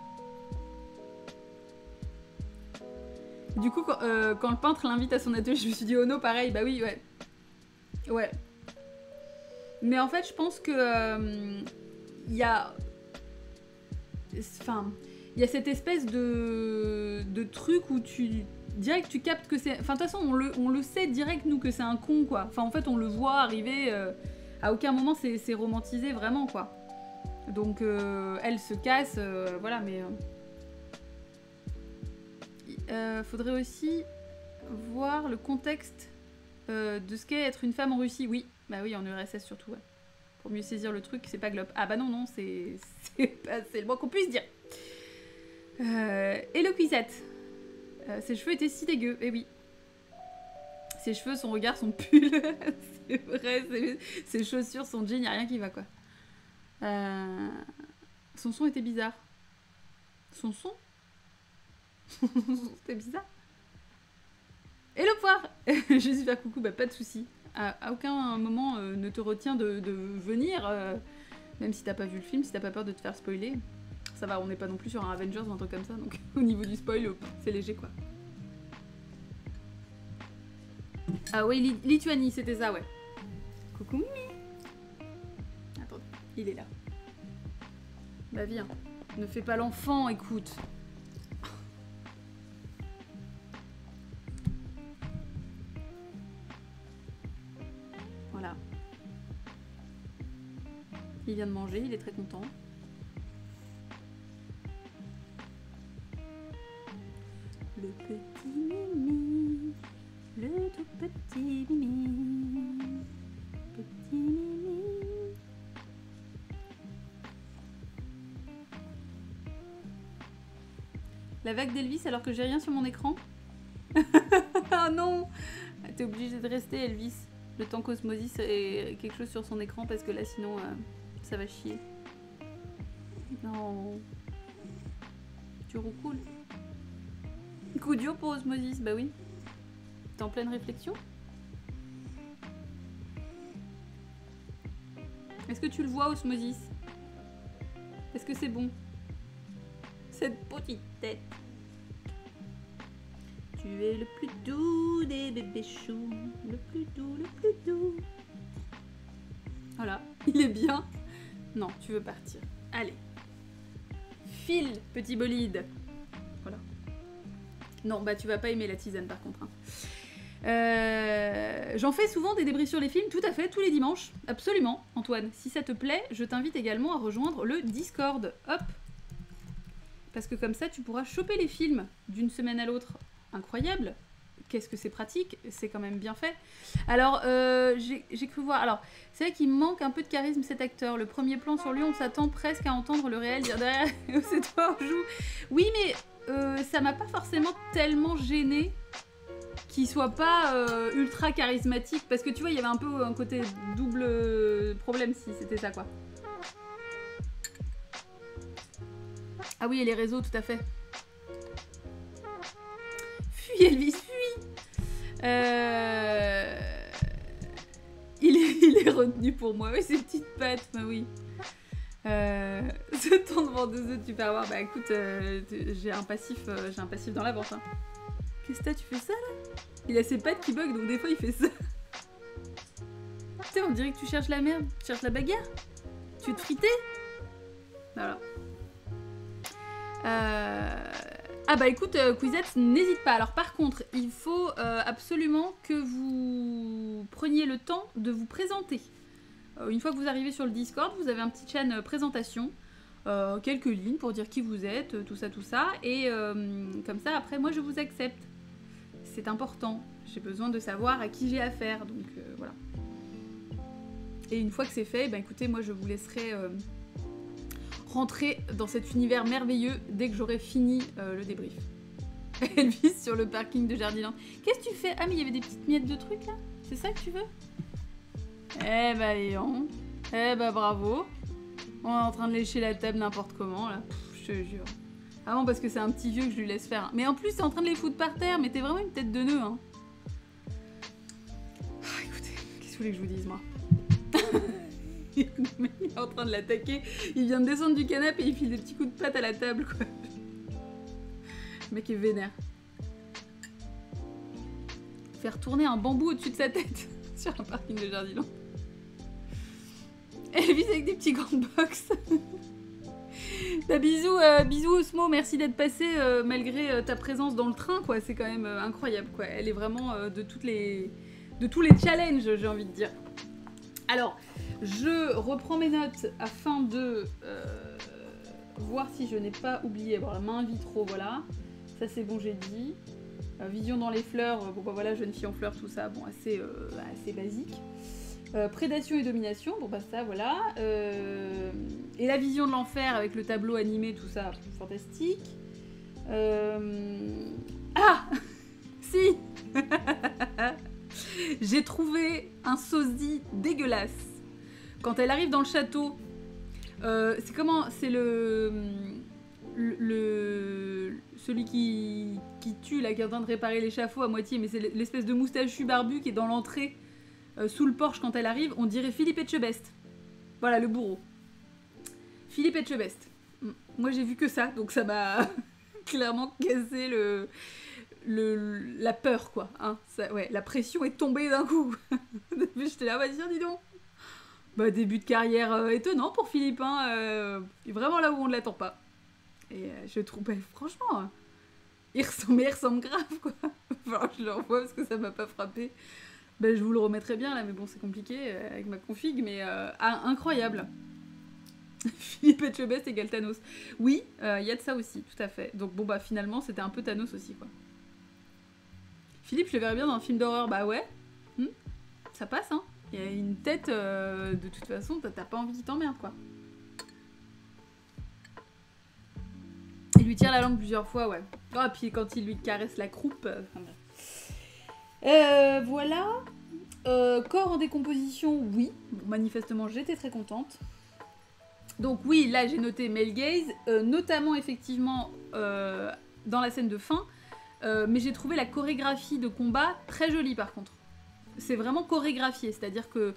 Du coup, quand le peintre l'invite à son atelier, je me suis dit, oh non, pareil, bah oui, ouais. Ouais. Mais en fait, je pense que... il y a... Enfin, il y a cette espèce de truc où direct, tu captes que c'est... Enfin, de toute façon, on le sait direct, nous, que c'est un con, quoi. Enfin, en fait, on le voit arriver... à aucun moment, c'est romantisé, vraiment, quoi. Donc, elle se casse, voilà, mais... faudrait aussi voir le contexte de ce qu'est être une femme en Russie. Oui, bah oui, en URSS surtout, ouais. Pour mieux saisir le truc, c'est pas globe. Ah bah non, c'est le moins qu'on puisse dire. Et le cuisette. Ses cheveux étaient si dégueux, et oui. Ses cheveux, son regard, son pull. C'est vrai, ses chaussures, son jean, y'a rien qui va, quoi. Son son était bizarre. Son son c'était bizarre. Et le poire. Je vais faire coucou, bah pas de soucis. À aucun moment ne te retient de venir, même si t'as pas vu le film, si t'as pas peur de te faire spoiler. Ça va, on n'est pas non plus sur un Avengers ou un truc comme ça, donc au niveau du spoil, c'est léger quoi. Ah oui, Lituanie, c'était ça, ouais. Coucou Mimi. Attends, il est là. Bah viens, ne fais pas l'enfant, écoute. Voilà. Il vient de manger, il est très content. Le petit Mimi, le tout petit Mimi, petit Mimi. La vague d'Elvis alors que j'ai rien sur mon écran. Oh non, t'es obligé de rester Elvis le temps qu'Osmosis ait quelque chose sur son écran parce que là sinon ça va chier. Non. Tu roucoules. Coup dur pour Osmosis, bah oui. T'es en pleine réflexion? Est-ce que tu le vois, Osmosis? Est-ce que c'est bon? Cette petite tête. Tu es le plus doux des bébés choux. Le plus doux, le plus doux. Voilà, il est bien. Non, tu veux partir. Allez. File, petit bolide. Voilà. Non, bah tu vas pas aimer la tisane par contre. Hein. J'en fais souvent des débriefs sur les films, tout à fait, tous les dimanches. Absolument, Antoine. Si ça te plaît, je t'invite également à rejoindre le Discord. Hop. Parce que comme ça, tu pourras choper les films d'une semaine à l'autre. Incroyable. Qu'est-ce que c'est pratique, c'est quand même bien fait. Alors, j'ai cru voir... Alors, c'est vrai qu'il manque un peu de charisme, cet acteur. Le premier plan sur lui, on s'attend presque à entendre le réel dire derrière « c'est toi, on joue ». Oui, mais ça m'a pas forcément tellement gêné qu'il soit pas ultra charismatique. Parce que tu vois, il y avait un peu un côté double problème, si c'était ça, quoi. Ah oui, et les réseaux, tout à fait. Fuis, Elvis, fuis. Il est retenu pour moi. Oui, ses petites pattes, bah oui. Ce temps devant 2 œufs, tu peux avoir. Bah écoute, j'ai un passif dans la vente. Hein. Qu'est-ce que t'as, tu fais ça là? Il a ses pattes qui bug, donc des fois il fait ça. Putain, on dirait que tu cherches la merde. Tu cherches la bagarre? Tu veux te friter? Voilà. Ah bah écoute, Quizette, n'hésite pas. Alors par contre, il faut absolument que vous preniez le temps de vous présenter. Une fois que vous arrivez sur le Discord, vous avez un petit chaîne présentation, quelques lignes pour dire qui vous êtes, tout ça, et comme ça, après, moi, je vous accepte. C'est important. J'ai besoin de savoir à qui j'ai affaire, donc voilà. Et une fois que c'est fait, ben écoutez, moi, je vous laisserai rentrer dans cet univers merveilleux dès que j'aurai fini le débrief. Elvis sur le parking de Jardiland. Qu'est-ce que tu fais? Ah, mais il y avait des petites miettes de trucs, là? C'est ça que tu veux? Eh bah, Léon. Eh bah, bravo. On est en train de lécher la table n'importe comment, là. Pff, je te jure. Ah bon, parce que c'est un petit vieux que je lui laisse faire. Mais en plus, t'es en train de les foutre par terre, mais t'es vraiment une tête de nœud, hein. Ah, écoutez, qu'est-ce que vous voulez que je vous dise, moi? Il est en train de l'attaquer. Il vient de descendre du canapé et il file des petits coups de patte à la table, quoi. Le mec est vénère. Faire tourner un bambou au-dessus de sa tête sur un parking de Jardiland. Elvis avec des petits gants de boxe. Bah, bisous Osmo, merci d'être passé malgré ta présence dans le train, quoi. C'est quand même incroyable, quoi. Elle est vraiment de tous les challenges, j'ai envie de dire. Alors, je reprends mes notes afin de voir si je n'ai pas oublié. Bon, la main vitro, voilà. Ça, c'est bon, j'ai dit. Vision dans les fleurs, bon bah voilà, jeune fille en fleurs, tout ça, bon, assez basique. Prédation et domination, bon bah ça, voilà. Et la vision de l'enfer avec le tableau animé, tout ça, fantastique. Ah si. J'ai trouvé un sosie dégueulasse. Quand elle arrive dans le château, c'est comment? C'est celui qui tue, là, qui est en train de réparer l'échafaud à moitié, mais c'est l'espèce de moustachu barbu qui est dans l'entrée, sous le porche quand elle arrive. On dirait Philippe Etchebest. Voilà, le bourreau. Philippe Etchebest. Moi, j'ai vu que ça, donc ça m'a clairement cassé la peur, quoi. Hein. Ça, ouais, la pression est tombée d'un coup. J'étais là, vas-y, dis donc. Bah, début de carrière étonnant pour Philippe, hein. Vraiment là où on ne l'attend pas. Et je trouve, bah, franchement, il ressemble grave, quoi. Enfin, je le revois parce que ça m'a pas frappé. Bah, je vous le remettrai bien là, mais bon, c'est compliqué avec ma config, mais incroyable. Philippe Etchebest égale Thanos. Oui, il y a de ça aussi, tout à fait. Donc bon, bah finalement, c'était un peu Thanos aussi, quoi. Philippe, je le verrais bien dans un film d'horreur, bah ouais. Ça passe, hein. Il y a une tête, de toute façon, t'as pas envie qu'il t'emmerde, quoi. Il lui tire la langue plusieurs fois, ouais. Oh, et puis quand il lui caresse la croupe... voilà. Corps en décomposition, oui. Bon, manifestement, j'étais très contente. Donc oui, là, j'ai noté male gaze, notamment, effectivement, dans la scène de fin. Mais j'ai trouvé la chorégraphie de combat très jolie, par contre. C'est vraiment chorégraphié, c'est-à-dire que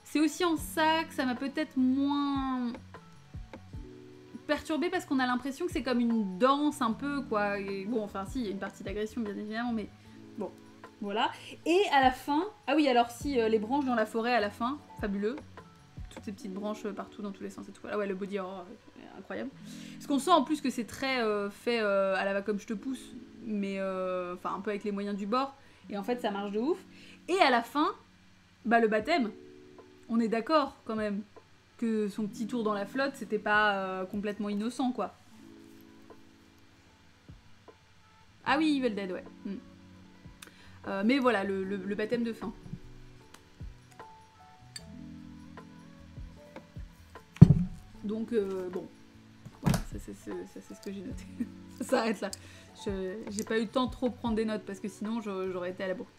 c'est aussi en ça que ça m'a peut-être moins... perturbée, parce qu'on a l'impression que c'est comme une danse un peu, quoi. Et bon, enfin si, il y a une partie d'agression bien évidemment, mais bon, voilà. Et à la fin, ah oui, alors si, les branches dans la forêt à la fin, fabuleux. Toutes ces petites branches partout dans tous les sens et tout. Ah ouais, le body horror, incroyable. Parce qu'on sent en plus que c'est très fait à la va comme je te pousse, mais enfin un peu avec les moyens du bord. Et en fait, ça marche de ouf. Et à la fin, bah le baptême, on est d'accord quand même que son petit tour dans la flotte, c'était pas complètement innocent, quoi. Ah oui, Evil Dead, ouais. Mais voilà, le baptême de fin. Donc, bon. Voilà, ça c'est ce que j'ai noté. Ça s'arrête là. J'ai pas eu le temps de trop prendre des notes, parce que sinon, j'aurais été à la bourre.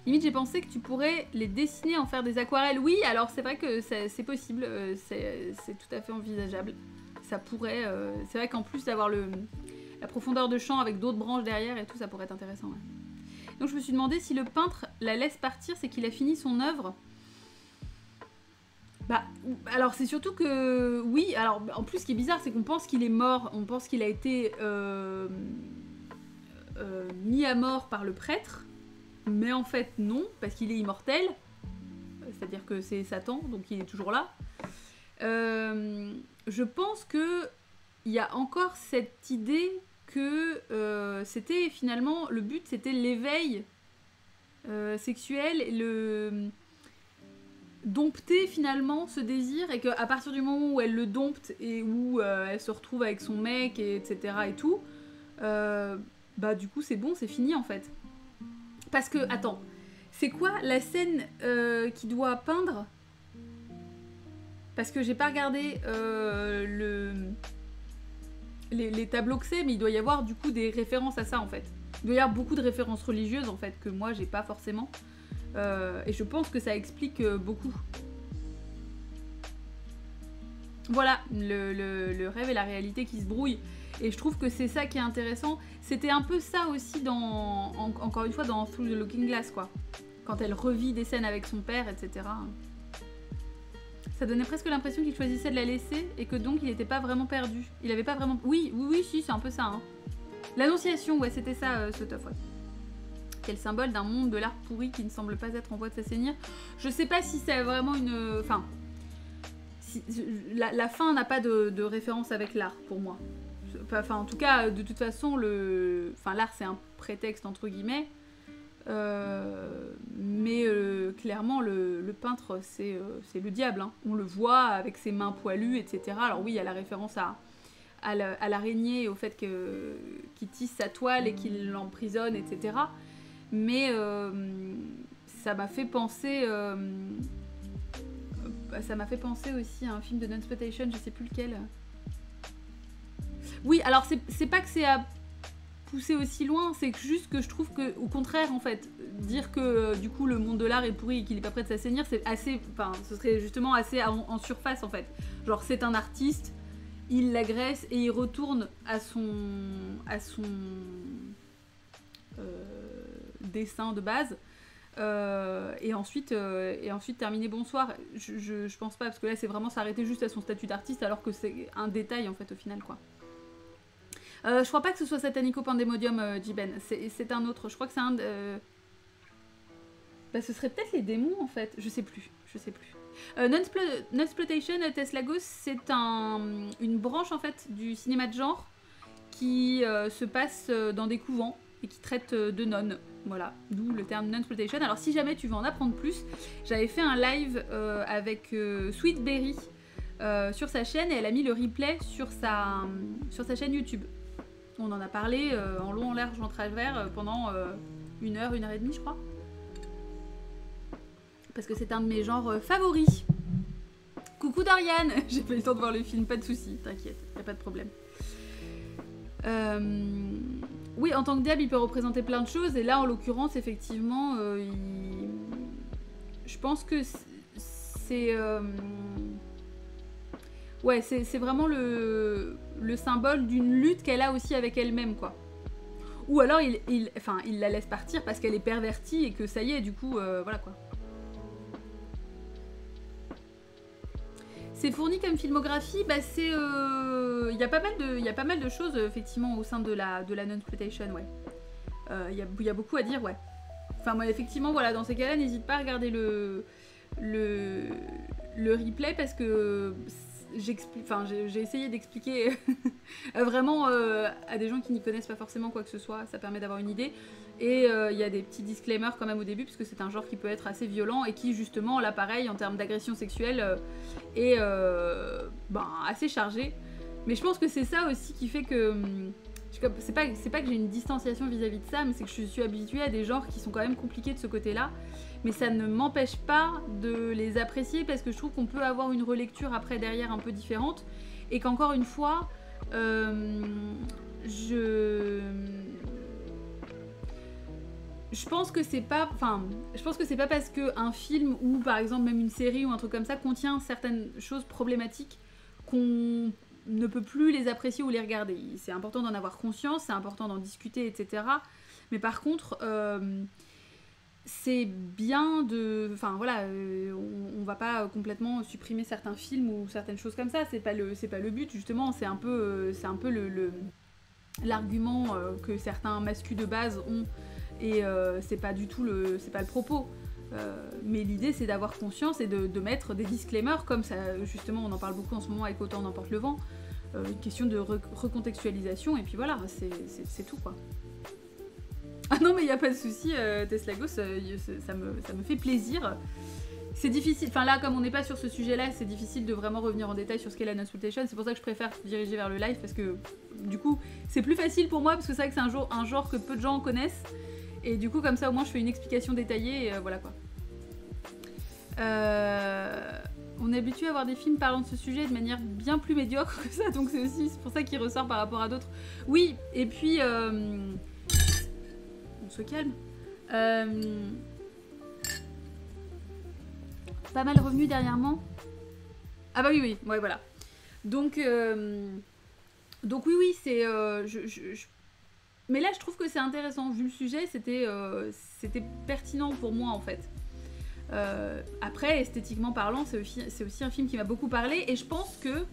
Limite, j'ai pensé que tu pourrais les dessiner, en faire des aquarelles. Oui, alors c'est vrai que c'est possible, c'est tout à fait envisageable. Ça pourrait... c'est vrai qu'en plus d'avoir la profondeur de champ avec d'autres branches derrière et tout, ça pourrait être intéressant. Ouais. Donc je me suis demandé si le peintre la laisse partir, c'est qu'il a fini son œuvre. Bah, alors c'est surtout que... Oui, alors en plus ce qui est bizarre, c'est qu'on pense qu'il est mort, on pense qu'il a été mis à mort par le prêtre. Mais en fait, non, parce qu'il est immortel. C'est-à-dire que c'est Satan, donc il est toujours là. Je pense que il y a encore cette idée que c'était finalement... Le but, c'était l'éveil sexuel, dompter finalement ce désir, et qu'à partir du moment où elle le dompte et où elle se retrouve avec son mec, et etc. et tout, bah du coup c'est bon, c'est fini en fait. Parce que, attends, c'est quoi la scène qu'il doit peindre? Parce que j'ai pas regardé les tableaux que c'est, mais il doit y avoir du coup des références à ça en fait. Il doit y avoir beaucoup de références religieuses en fait, que moi j'ai pas forcément. Et je pense que ça explique beaucoup. Voilà, le rêve et la réalité qui se brouillent. Et je trouve que c'est ça qui est intéressant. C'était un peu ça aussi encore une fois dans Through the Looking Glass, quoi. Quand elle revit des scènes avec son père, etc. Ça donnait presque l'impression qu'il choisissait de la laisser et que donc il n'était pas vraiment perdu. Il avait pas vraiment... Oui, si, c'est un peu ça. Hein. L'Annonciation, ouais, c'était ça, ce tof, ouais. Quel symbole d'un monde de l'art pourri qui ne semble pas être en voie de s'assainir. Je sais pas si c'est vraiment une... Enfin... La fin n'a pas de référence avec l'art, pour moi. Enfin, en tout cas, de toute façon, l'art, c'est un prétexte, entre guillemets. Mais clairement, le peintre, c'est le diable. Hein. On le voit avec ses mains poilues, etc. Alors oui, il y a la référence à l'araignée et au fait qu'il tisse sa toile et qu'il l'emprisonne, etc. Mais ça m'a fait penser... ça m'a fait penser aussi à un film de Nunsploitation, je sais plus lequel. Oui, alors c'est pas que c'est à pousser aussi loin, c'est juste que je trouve que, au contraire, en fait, dire que du coup le monde de l'art est pourri et qu'il est pas prêt de s'assainir, c'est assez. Enfin, ce serait justement assez en surface en fait. Genre, c'est un artiste, il l'agresse et il retourne à son dessin de base. Et ensuite terminer bonsoir. Je pense pas, parce que là c'est vraiment s'arrêter juste à son statut d'artiste alors que c'est un détail en fait au final quoi. Je crois pas que ce soit Satanico Pandemonium, Jiben, c'est un autre, je crois que c'est un bah ce serait peut-être les démons en fait, je sais plus. Nunsploitation, Teslagos, c'est une branche en fait du cinéma de genre qui se passe dans des couvents et qui traite de nonnes. Voilà, d'où le terme Nunsploitation. Alors si jamais tu veux en apprendre plus, j'avais fait un live avec Sweetberry sur sa chaîne et elle a mis le replay sur sa chaîne YouTube. On en a parlé en long, en large, en travers pendant 1 heure, 1 heure et demie je crois. Parce que c'est un de mes genres favoris. Coucou Dorian. J'ai pas eu le temps de voir le film, pas de soucis, t'inquiète, y a pas de problème. Oui, en tant que diable, il peut représenter plein de choses. Et là, en l'occurrence, effectivement, je pense que c'est... Ouais, c'est vraiment le symbole d'une lutte qu'elle a aussi avec elle-même, quoi. Ou alors, il la laisse partir parce qu'elle est pervertie et que ça y est, du coup, voilà, quoi. C'est fourni comme filmographie, bah c'est... Il y a pas mal de choses, effectivement, au sein de la Nunsploitation, ouais. Il y a beaucoup à dire, ouais. Enfin, moi, effectivement, voilà, dans ces cas-là, n'hésite pas à regarder le replay, parce que j'ai essayé d'expliquer vraiment à des gens qui n'y connaissent pas forcément quoi que ce soit, ça permet d'avoir une idée. Et il y a des petits disclaimers quand même au début, parce que c'est un genre qui peut être assez violent et qui, justement, là, pareil, en termes d'agression sexuelle, est assez chargé. Mais je pense que c'est ça aussi qui fait que... C'est pas que j'ai une distanciation vis-à-vis de ça, mais c'est que je suis habituée à des genres qui sont quand même compliqués de ce côté-là. Mais ça ne m'empêche pas de les apprécier, parce que je trouve qu'on peut avoir une relecture après derrière un peu différente. Et qu'encore une fois, je pense que c'est pas... je pense que c'est pas parce qu'un film ou par exemple même une série ou un truc comme ça contient certaines choses problématiques qu'on ne peut plus les apprécier ou les regarder. C'est important d'en avoir conscience, c'est important d'en discuter, etc. Mais par contre, c'est bien de... Enfin voilà, on va pas complètement supprimer certains films ou certaines choses comme ça, c'est pas le but, justement, c'est un peu l'argument que certains masculins de base ont, et c'est pas du tout c'est pas le propos. Mais l'idée c'est d'avoir conscience et de mettre des disclaimers comme ça, justement on en parle beaucoup en ce moment avec Autant n'emporte le vent, une question de recontextualisation, et puis voilà, c'est tout quoi. Ah non mais il n'y a pas de souci, Teslagos, ça me fait plaisir c'est difficile, enfin là comme on n'est pas sur ce sujet-là, c'est difficile de vraiment revenir en détail sur ce qu'est la Nonsculptation. C'est pour ça que je préfère diriger vers le live parce que du coup c'est plus facile pour moi parce que c'est vrai que c'est un genre que peu de gens connaissent. Et du coup comme ça au moins je fais une explication détaillée et voilà quoi. On est habitué à voir des films parlant de ce sujet de manière bien plus médiocre que ça, donc c'est pour ça qu'il ressort par rapport à d'autres. Oui, et puis on se calme. Pas mal revenu dernièrement. Ah bah oui, ouais voilà. Donc oui, c'est... Mais là, je trouve que c'est intéressant. Vu le sujet, c'était pertinent pour moi, en fait. Après, esthétiquement parlant, c'est aussi un film qui m'a beaucoup parlé. Et je pense que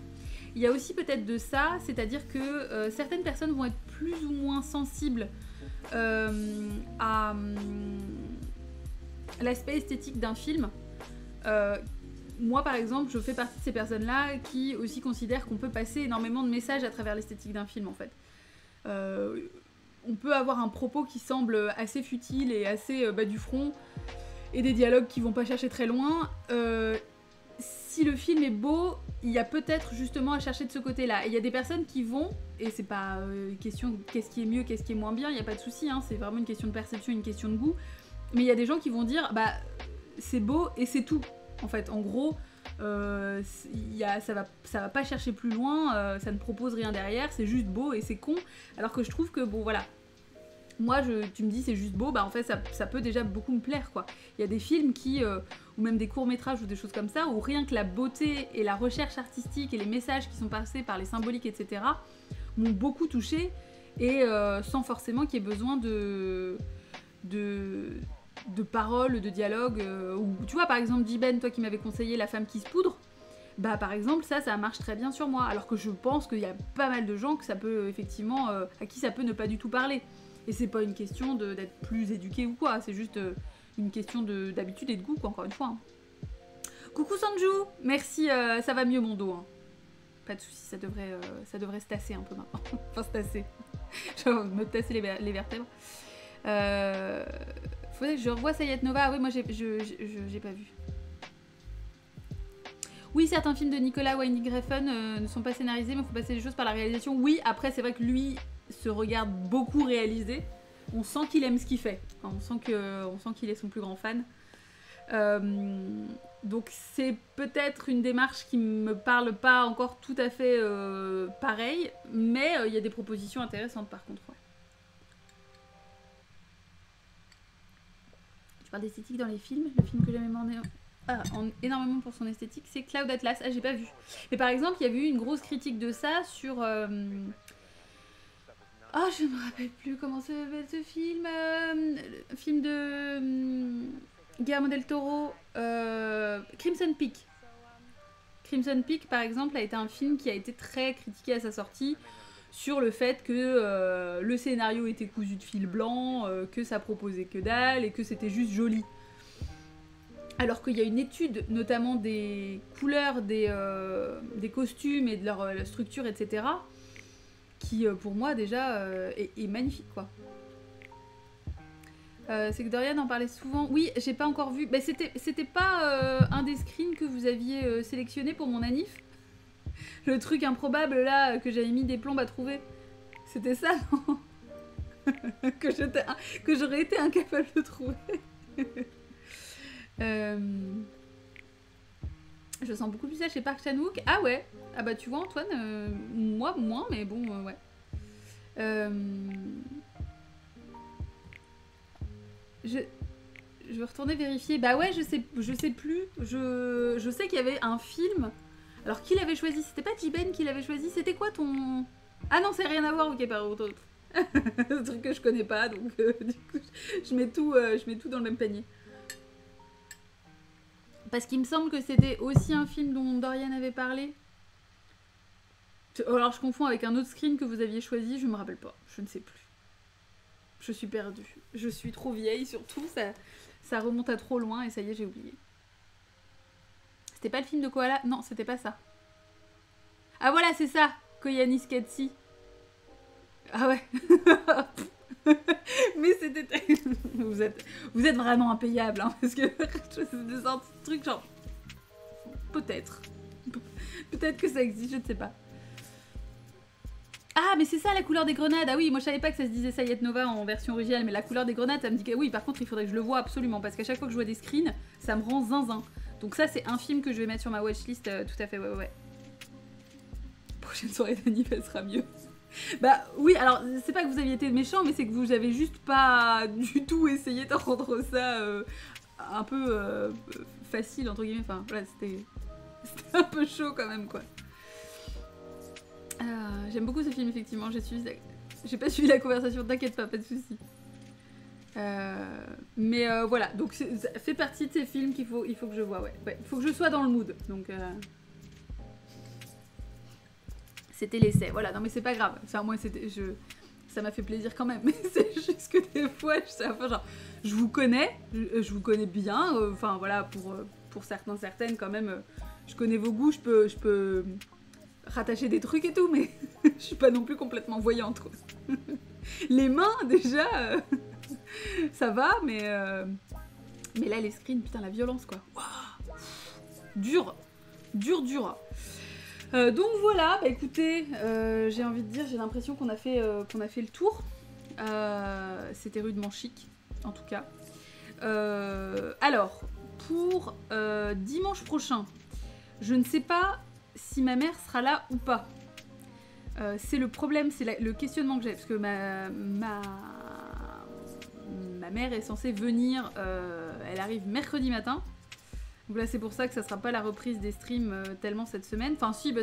il y a aussi peut-être de ça. C'est-à-dire que certaines personnes vont être plus ou moins sensibles à l'aspect esthétique d'un film. Moi par exemple je fais partie de ces personnes là qui aussi considèrent qu'on peut passer énormément de messages à travers l'esthétique d'un film en fait. On peut avoir un propos qui semble assez futile et assez bas du front et des dialogues qui vont pas chercher très loin. Si le film est beau, il y a peut-être justement à chercher de ce côté là. Et il y a des personnes qui vont, et c'est pas une question qu'est-ce qui est mieux, qu'est-ce qui est moins bien, il n'y a pas de souci, hein, c'est vraiment une question de perception, une question de goût. Mais il y a des gens qui vont dire bah c'est beau et c'est tout. En fait, en gros, ça va pas chercher plus loin, ça ne propose rien derrière, c'est juste beau et c'est con. Alors que je trouve que, bon voilà, moi tu me dis c'est juste beau, bah en fait ça peut déjà beaucoup me plaire quoi. Il y a des films ou même des courts-métrages ou des choses comme ça, où rien que la beauté et la recherche artistique et les messages qui sont passés par les symboliques, etc., m'ont beaucoup touchée et sans forcément qu'il y ait besoin de paroles, de dialogues, ou tu vois par exemple Jiben, toi qui m'avais conseillé La femme qui se poudre, bah par exemple ça marche très bien sur moi, alors que je pense qu'il y a pas mal de gens que ça peut effectivement, à qui ça peut ne pas du tout parler, et c'est pas une question d'être plus éduqué ou quoi, c'est juste une question d'habitude et de goût quoi, encore une fois. Hein. Coucou Sanju, merci, ça va mieux mon dos, hein. Pas de soucis, ça devrait se tasser un peu maintenant, enfin se tasser, genre me tasser les vertèbres. Faudrait que je revoie Sayat Nova. Ah oui, moi j'ai pas vu. Oui, certains films de Nicolas Winding Refn ne sont pas scénarisés, mais il faut passer les choses par la réalisation. Oui, après c'est vrai que lui se regarde beaucoup réalisé. On sent qu'il aime ce qu'il fait. Enfin, on sent qu'il est son plus grand fan. Donc c'est peut-être une démarche qui me parle pas encore tout à fait pareil, mais il y a des propositions intéressantes par contre. Ouais. Je parle d'esthétique dans les films. Le film que j'aime énormément pour son esthétique, c'est Cloud Atlas. Ah, j'ai pas vu. Mais par exemple, il y a eu une grosse critique de ça sur... Oh, je me rappelle plus comment s'appelle ce film. Le film de Guillermo del Toro. Crimson Peak. Crimson Peak, par exemple, a été un film qui a été très critiqué à sa sortie sur le fait que le scénario était cousu de fil blanc, que ça proposait que dalle et que c'était juste joli. Alors qu'il y a une étude, notamment des couleurs des costumes et de leur structure, etc., qui pour moi déjà est magnifique quoi. C'est que Dorian en parlait souvent. Oui, j'ai pas encore vu. Bah, c'était pas un des screens que vous aviez sélectionné pour mon anniv. Le truc improbable là que j'avais mis des plombes à trouver. C'était ça, non? Que j'aurais été incapable de trouver. Je sens beaucoup plus ça chez Park Chan-wook. Ah ouais. Ah bah tu vois Antoine, moi moins, mais bon ouais. Je vais retourner vérifier. Bah ouais, je sais plus. Je sais qu'il y avait un film. Alors qui l'avait choisi? C'était pas Jiben qui l'avait choisi? C'était quoi ton... Ah non, c'est rien à voir, ok, par contre. C'est un truc que je connais pas, donc du coup, je mets tout dans le même panier. Parce qu'il me semble que c'était aussi un film dont Dorian avait parlé. Alors je confonds avec un autre screen que vous aviez choisi, je me rappelle pas, je ne sais plus. Je suis perdue. Je suis trop vieille, surtout, ça remonte à trop loin et ça y est, j'ai oublié. C'était pas le film de Koala? Non, c'était pas ça. Ah voilà, c'est ça, Koyanis Katsi. Ah ouais. Mais c'était... vous êtes vraiment impayable, hein, parce que c'est des sortes de trucs genre... Peut-être. Peut-être que ça existe, je ne sais pas. Ah, mais c'est ça la couleur des grenades. Ah oui, moi je savais pas que ça se disait Sayet Nova en version originale, mais la couleur des grenades, ça me dit que oui, par contre, il faudrait que je le voie absolument, parce qu'à chaque fois que je vois des screens, ça me rend zinzin. Donc ça, c'est un film que je vais mettre sur ma watchlist, tout à fait, ouais. Prochaine soirée d'anniv, elle sera mieux. Bah oui, alors, c'est pas que vous aviez été méchant, mais c'est que vous avez juste pas du tout essayé de rendre ça un peu facile, entre guillemets. Enfin, voilà, c'était un peu chaud quand même, quoi. J'aime beaucoup ce film, effectivement. J'ai pas suivi la conversation, t'inquiète pas de soucis. Mais voilà, donc ça fait partie de ces films qu'il faut que je vois, ouais. Il faut que je sois dans le mood, donc... C'était l'essai, voilà. Non mais c'est pas grave. Enfin, moi, ça m'a fait plaisir quand même. Mais c'est juste que des fois, je vous connais, je vous connais bien. Enfin, voilà, pour certains, certaines, quand même, je connais vos goûts, je peux rattacher des trucs et tout, mais je suis pas non plus complètement voyante, quoi. Les mains, déjà, ça va, mais là, les screens, putain, la violence, quoi. Wow. Dur. Donc voilà, bah écoutez, j'ai envie de dire, j'ai l'impression qu'on a fait le tour. C'était rudement chic, en tout cas. Alors, pour dimanche prochain, je ne sais pas si ma mère sera là ou pas. C'est le problème, c'est le questionnement que j'ai, parce que ma mère est censée venir, elle arrive mercredi matin. Donc là, c'est pour ça que ça sera pas la reprise des streams tellement cette semaine. Enfin, si,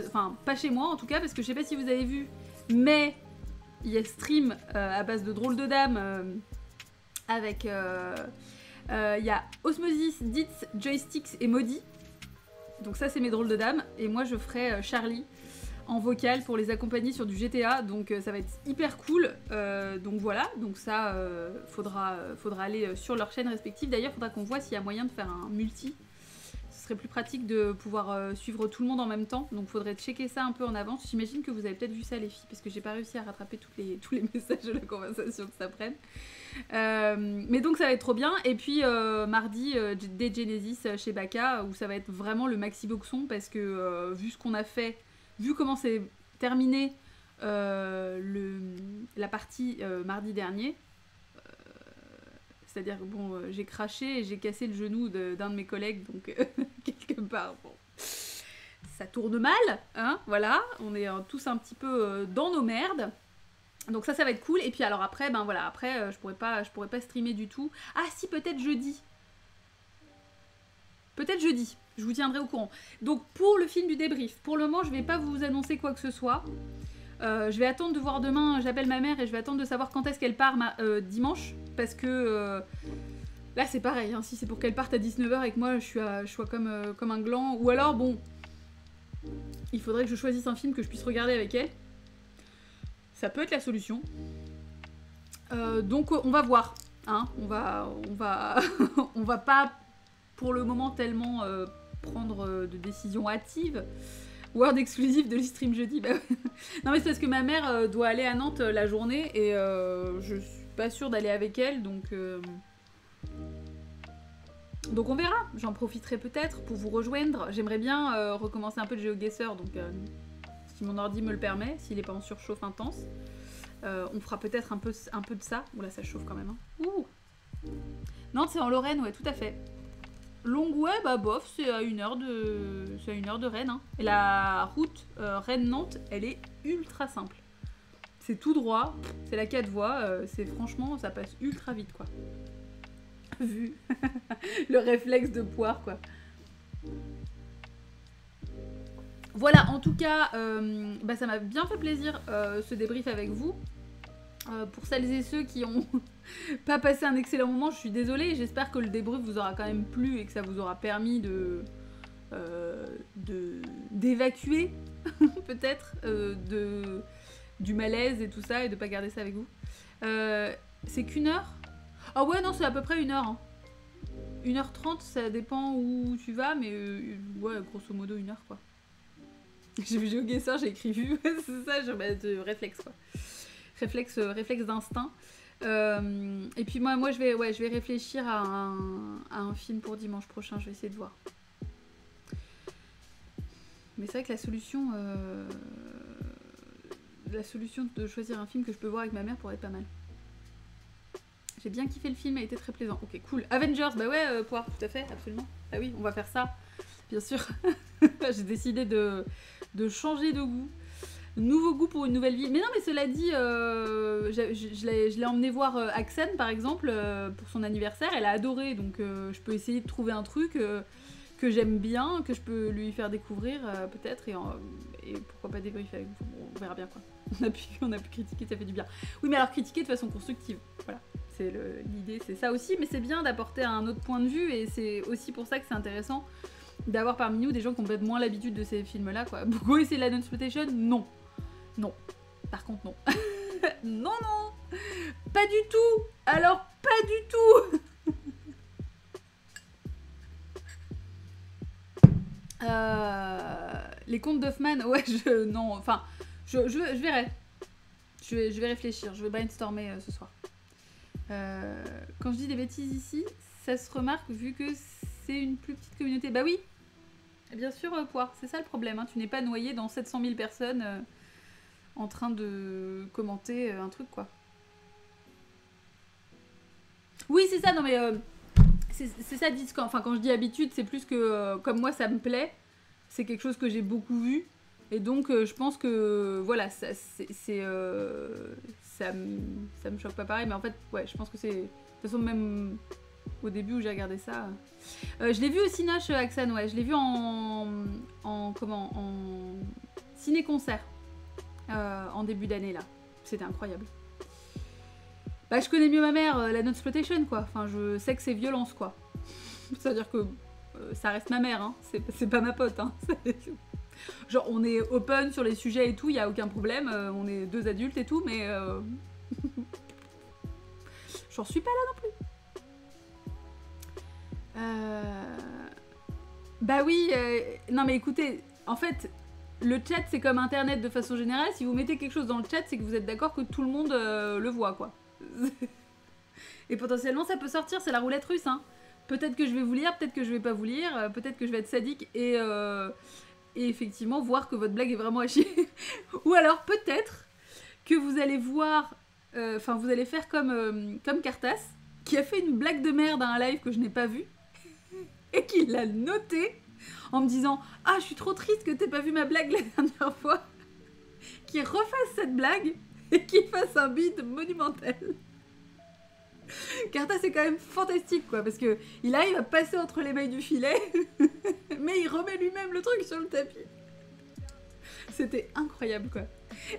pas chez moi en tout cas, parce que je sais pas si vous avez vu, mais il y a stream à base de drôles de dames avec. Il y a Osmosis, Ditz, Joysticks et Maudit. Donc, ça, c'est mes drôles de dames. Et moi, je ferai Charlie en vocal pour les accompagner sur du GTA. Donc, ça va être hyper cool. Donc, voilà. Donc, ça, faudra aller sur leur chaîne respective. D'ailleurs, faudra qu'on voit s'il y a moyen de faire un multi. Ce serait plus pratique de pouvoir suivre tout le monde en même temps, donc faudrait checker ça un peu en avance. J'imagine que vous avez peut-être vu ça les filles, parce que j'ai pas réussi à rattraper tous les messages de la conversation de ça prenne. Mais donc ça va être trop bien. Et puis mardi, des Genesis chez Baka, où ça va être vraiment le maxi boxon, parce que vu ce qu'on a fait, vu comment c'est terminé la partie mardi dernier, c'est-à-dire que bon, j'ai craché et j'ai cassé le genou d'un de mes collègues, donc quelque part, bon, ça tourne mal, hein, voilà, on est tous un petit peu dans nos merdes. Donc ça va être cool. Et puis alors après, ben voilà, après je pourrais pas streamer du tout. Ah si, peut-être jeudi. Je vous tiendrai au courant. Donc pour le film du débrief, pour le moment je vais pas vous annoncer quoi que ce soit. Je vais attendre de voir demain, j'appelle ma mère et je vais attendre de savoir quand est-ce qu'elle part dimanche. Parce que là c'est pareil, hein, si c'est pour qu'elle parte à 19h et que moi je sois comme un gland. Ou alors bon, il faudrait que je choisisse un film que je puisse regarder avec elle. Ça peut être la solution. Donc on va voir. Hein, on va on va pas pour le moment tellement prendre de décisions hâtives. Word exclusif de l'e-stream jeudi. Bah... non mais c'est parce que ma mère doit aller à Nantes la journée et je suis pas sûre d'aller avec elle, donc on verra. J'en profiterai peut-être pour vous rejoindre. J'aimerais bien recommencer un peu de GeoGuessr, donc si mon ordi me le permet, s'il est pas en surchauffe intense. On fera peut-être un peu de ça. Oula, ça chauffe quand même. Hein. Ouh. Nantes, c'est en Lorraine, ouais, tout à fait. Longue, ouais, bah bof, c'est à 1 heure de Rennes. Hein. Et la route Rennes-Nantes, elle est ultra simple. C'est tout droit, c'est la 4 voies, c'est franchement, ça passe ultra vite, quoi. Vu le réflexe de poire, quoi. Voilà, en tout cas, bah, ça m'a bien fait plaisir ce débrief avec vous. Pour celles et ceux qui ont pas passé un excellent moment, je suis désolée. J'espère que le débrief vous aura quand même plu et que ça vous aura permis d'évacuer peut-être du malaise et tout ça et de pas garder ça avec vous. C'est qu'1 heure? Ah ouais, non, c'est à peu près 1 heure. Hein. 1h30, ça dépend où tu vas, mais ouais, grosso modo 1 heure, quoi. J'ai vu GeoGuessr, j'ai écrit vu, c'est ça, réflexe, quoi. Réflexe d'instinct. Et puis moi je vais réfléchir à un film pour dimanche prochain, je vais essayer de voir. Mais c'est vrai que la solution de choisir un film que je peux voir avec ma mère pourrait être pas mal. J'ai bien kiffé le film, il a été très plaisant. Ok, cool. Avengers, bah ouais, Poire, tout à fait, absolument. Bah oui, on va faire ça, bien sûr. J'ai décidé de changer de goût. Nouveau goût pour une nouvelle vie. Mais non, mais cela dit, je l'ai emmené voir Axane, par exemple, pour son anniversaire. Elle a adoré, donc je peux essayer de trouver un truc que j'aime bien, que je peux lui faire découvrir, peut-être, et pourquoi pas débriefer avec vous. Bon, on verra bien, quoi. On a pu critiquer, ça fait du bien. Oui, mais alors critiquer de façon constructive, voilà. L'idée, c'est ça aussi, mais c'est bien d'apporter un autre point de vue, et c'est aussi pour ça que c'est intéressant d'avoir parmi nous des gens qui ont peut-être moins l'habitude de ces films-là, quoi. Beaucoup essayer la non-exploitation? Non. Non. Par contre, non. Non, non. Pas du tout. Alors, pas du tout. Les contes d'Hoffman, ouais, non, enfin, je verrai. Je vais réfléchir, je vais brainstormer ce soir. Quand je dis des bêtises ici, ça se remarque vu que c'est une plus petite communauté. Bah oui, bien sûr, Poire, c'est ça le problème, hein. Tu n'es pas noyé dans 700 000 personnes en train de commenter un truc, quoi. Oui, c'est ça, non mais... c'est ça, enfin, quand je dis habitude, c'est plus que, comme moi, ça me plaît, c'est quelque chose que j'ai beaucoup vu, et donc je pense que, voilà, ça me choque pas pareil, mais en fait, ouais, je pense que c'est... De toute façon, même au début où j'ai regardé ça... je l'ai vu au Cinoche, Axane, ouais, je l'ai vu en ciné-concert, en début d'année, là. C'était incroyable. Bah, je connais mieux ma mère, la non-exploitation, quoi. Enfin, je sais que c'est violence, quoi. C'est-à-dire que ça reste ma mère, hein. C'est pas ma pote, hein. Genre, on est open sur les sujets et tout, y a aucun problème. On est deux adultes et tout, mais... J'en suis pas là non plus. Bah oui, non mais écoutez, en fait, le chat, c'est comme Internet de façon générale. Si vous mettez quelque chose dans le chat, c'est que vous êtes d'accord que tout le monde le voit, quoi. Et potentiellement ça peut sortir, c'est la roulette russe, hein. Peut-être que je vais vous lire, peut-être que je vais pas vous lire, peut-être que je vais être sadique et effectivement voir que votre blague est vraiment à chier. Ou alors peut-être que vous allez voir, enfin vous allez faire comme Cartas, qui a fait une blague de merde à un live que je n'ai pas vu et qui l'a noté en me disant « Ah, je suis trop triste que t'aies pas vu ma blague la dernière fois », qui refasse cette blague et qui fasse un bide monumental. Carta, c'est quand même fantastique, quoi, parce que il arrive à passer entre les mailles du filet, mais il remet lui-même le truc sur le tapis. C'était incroyable, quoi.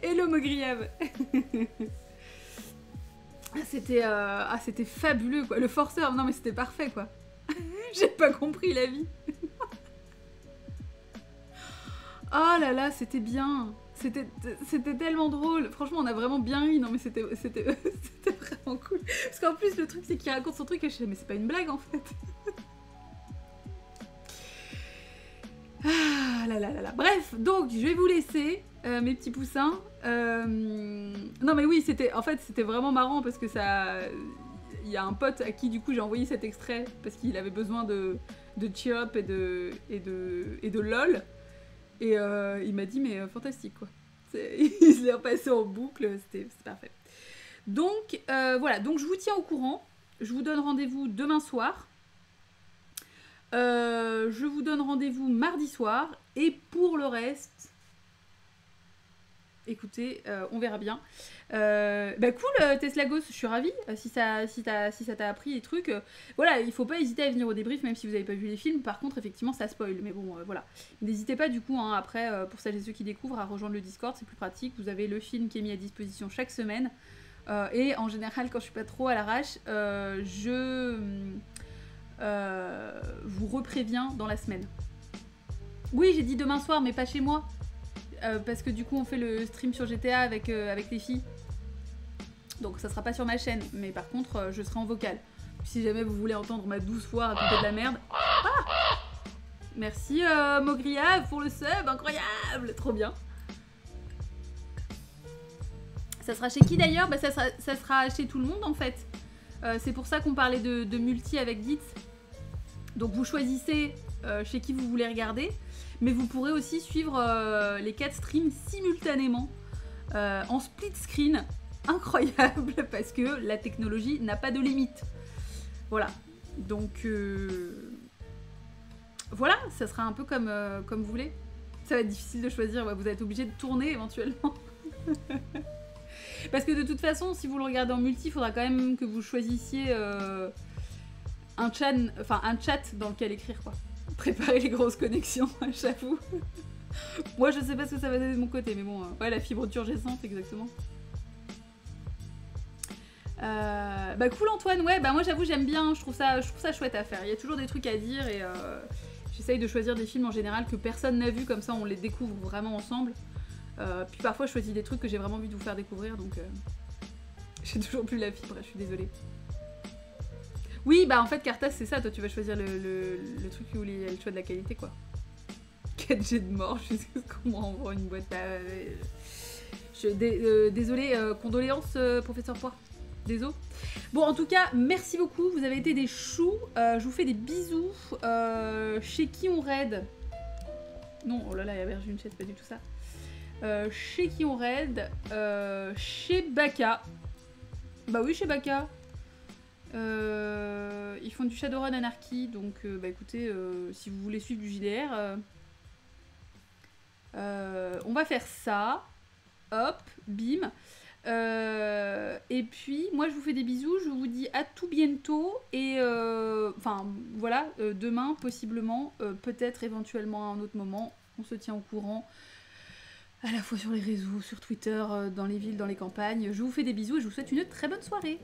Hello, Mogriave. C'était fabuleux, quoi. Le forceur, non mais c'était parfait, quoi. J'ai pas compris la vie. Oh là là, c'était bien. C'était tellement drôle. Franchement, on a vraiment bien ri. Non, mais c'était vraiment cool. Parce qu'en plus, le truc, c'est qu'il raconte son truc et je sais, mais c'est pas une blague, en fait. Ah là là là là. Bref, donc, je vais vous laisser, mes petits poussins. Non, mais oui, en fait, c'était vraiment marrant parce que ça... Il y a un pote à qui, du coup, j'ai envoyé cet extrait parce qu'il avait besoin de cheer up et de lol. Et il m'a dit, mais fantastique, quoi. Il se l'est repassé en boucle, c'est parfait. Donc, voilà. Donc, je vous tiens au courant. Je vous donne rendez-vous demain soir. Je vous donne rendez-vous mardi soir. Et pour le reste... Écoutez, on verra bien. Bah cool, Tesla Ghost, je suis ravie. Si ça t'a appris des trucs. Voilà, il faut pas hésiter à venir au débrief, même si vous avez pas vu les films. Par contre, effectivement, ça spoil. Mais bon, voilà. N'hésitez pas, du coup, hein, après, pour celles et ceux qui découvrent, à rejoindre le Discord. C'est plus pratique. Vous avez le film qui est mis à disposition chaque semaine. Et en général, quand je suis pas trop à l'arrache, je vous repréviens dans la semaine. Oui, j'ai dit demain soir, mais pas chez moi. Parce que du coup on fait le stream sur GTA avec les filles. Donc ça sera pas sur ma chaîne, mais par contre je serai en vocal. Si jamais vous voulez entendre ma douce voix raconter de la merde. Ah, merci Mogriave pour le sub, incroyable, trop bien. Ça sera chez qui d'ailleurs? Bah, ça sera chez tout le monde en fait. C'est pour ça qu'on parlait de multi avec Gitz. Donc vous choisissez chez qui vous voulez regarder, mais vous pourrez aussi suivre les 4 streams simultanément en split screen. Incroyable, parce que la technologie n'a pas de limite. Voilà. Donc voilà, ça sera un peu comme vous voulez. Ça va être difficile de choisir, ouais, vous êtes obligé de tourner éventuellement. Parce que de toute façon, si vous le regardez en multi, il faudra quand même que vous choisissiez un chat dans lequel écrire, quoi. Préparer les grosses connexions, j'avoue. Moi, je sais pas ce que ça va donner de mon côté, mais bon, ouais, la fibre turgescente, exactement. Bah cool Antoine, ouais, bah moi j'avoue j'aime bien, je trouve ça chouette à faire. Il y a toujours des trucs à dire et j'essaye de choisir des films en général que personne n'a vu, comme ça on les découvre vraiment ensemble. Puis parfois je choisis des trucs que j'ai vraiment envie de vous faire découvrir, donc j'ai toujours plus la fibre, je suis désolée. Oui, bah en fait Cartas c'est ça, toi tu vas choisir le truc où il y a le choix de la qualité, quoi. 4G de mort, je sais comment on vend une boîte. Désolée, condoléances professeur Poire. Désolé. Bon, en tout cas, merci beaucoup. Vous avez été des choux. Je vous fais des bisous. Chez qui on raid? Non, oh là là, il y a Berger une chaise, pas du tout ça. Chez qui on raid? Chez Baka. Bah oui, chez Baka. Ils font du Shadowrun Anarchy. Donc, bah écoutez, si vous voulez suivre du JDR, on va faire ça. Hop, bim. Et puis moi je vous fais des bisous, je vous dis à tout bientôt et enfin voilà, demain possiblement, peut-être éventuellement à un autre moment, on se tient au courant à la fois sur les réseaux, sur Twitter, dans les villes, dans les campagnes. Je vous fais des bisous et je vous souhaite une très bonne soirée.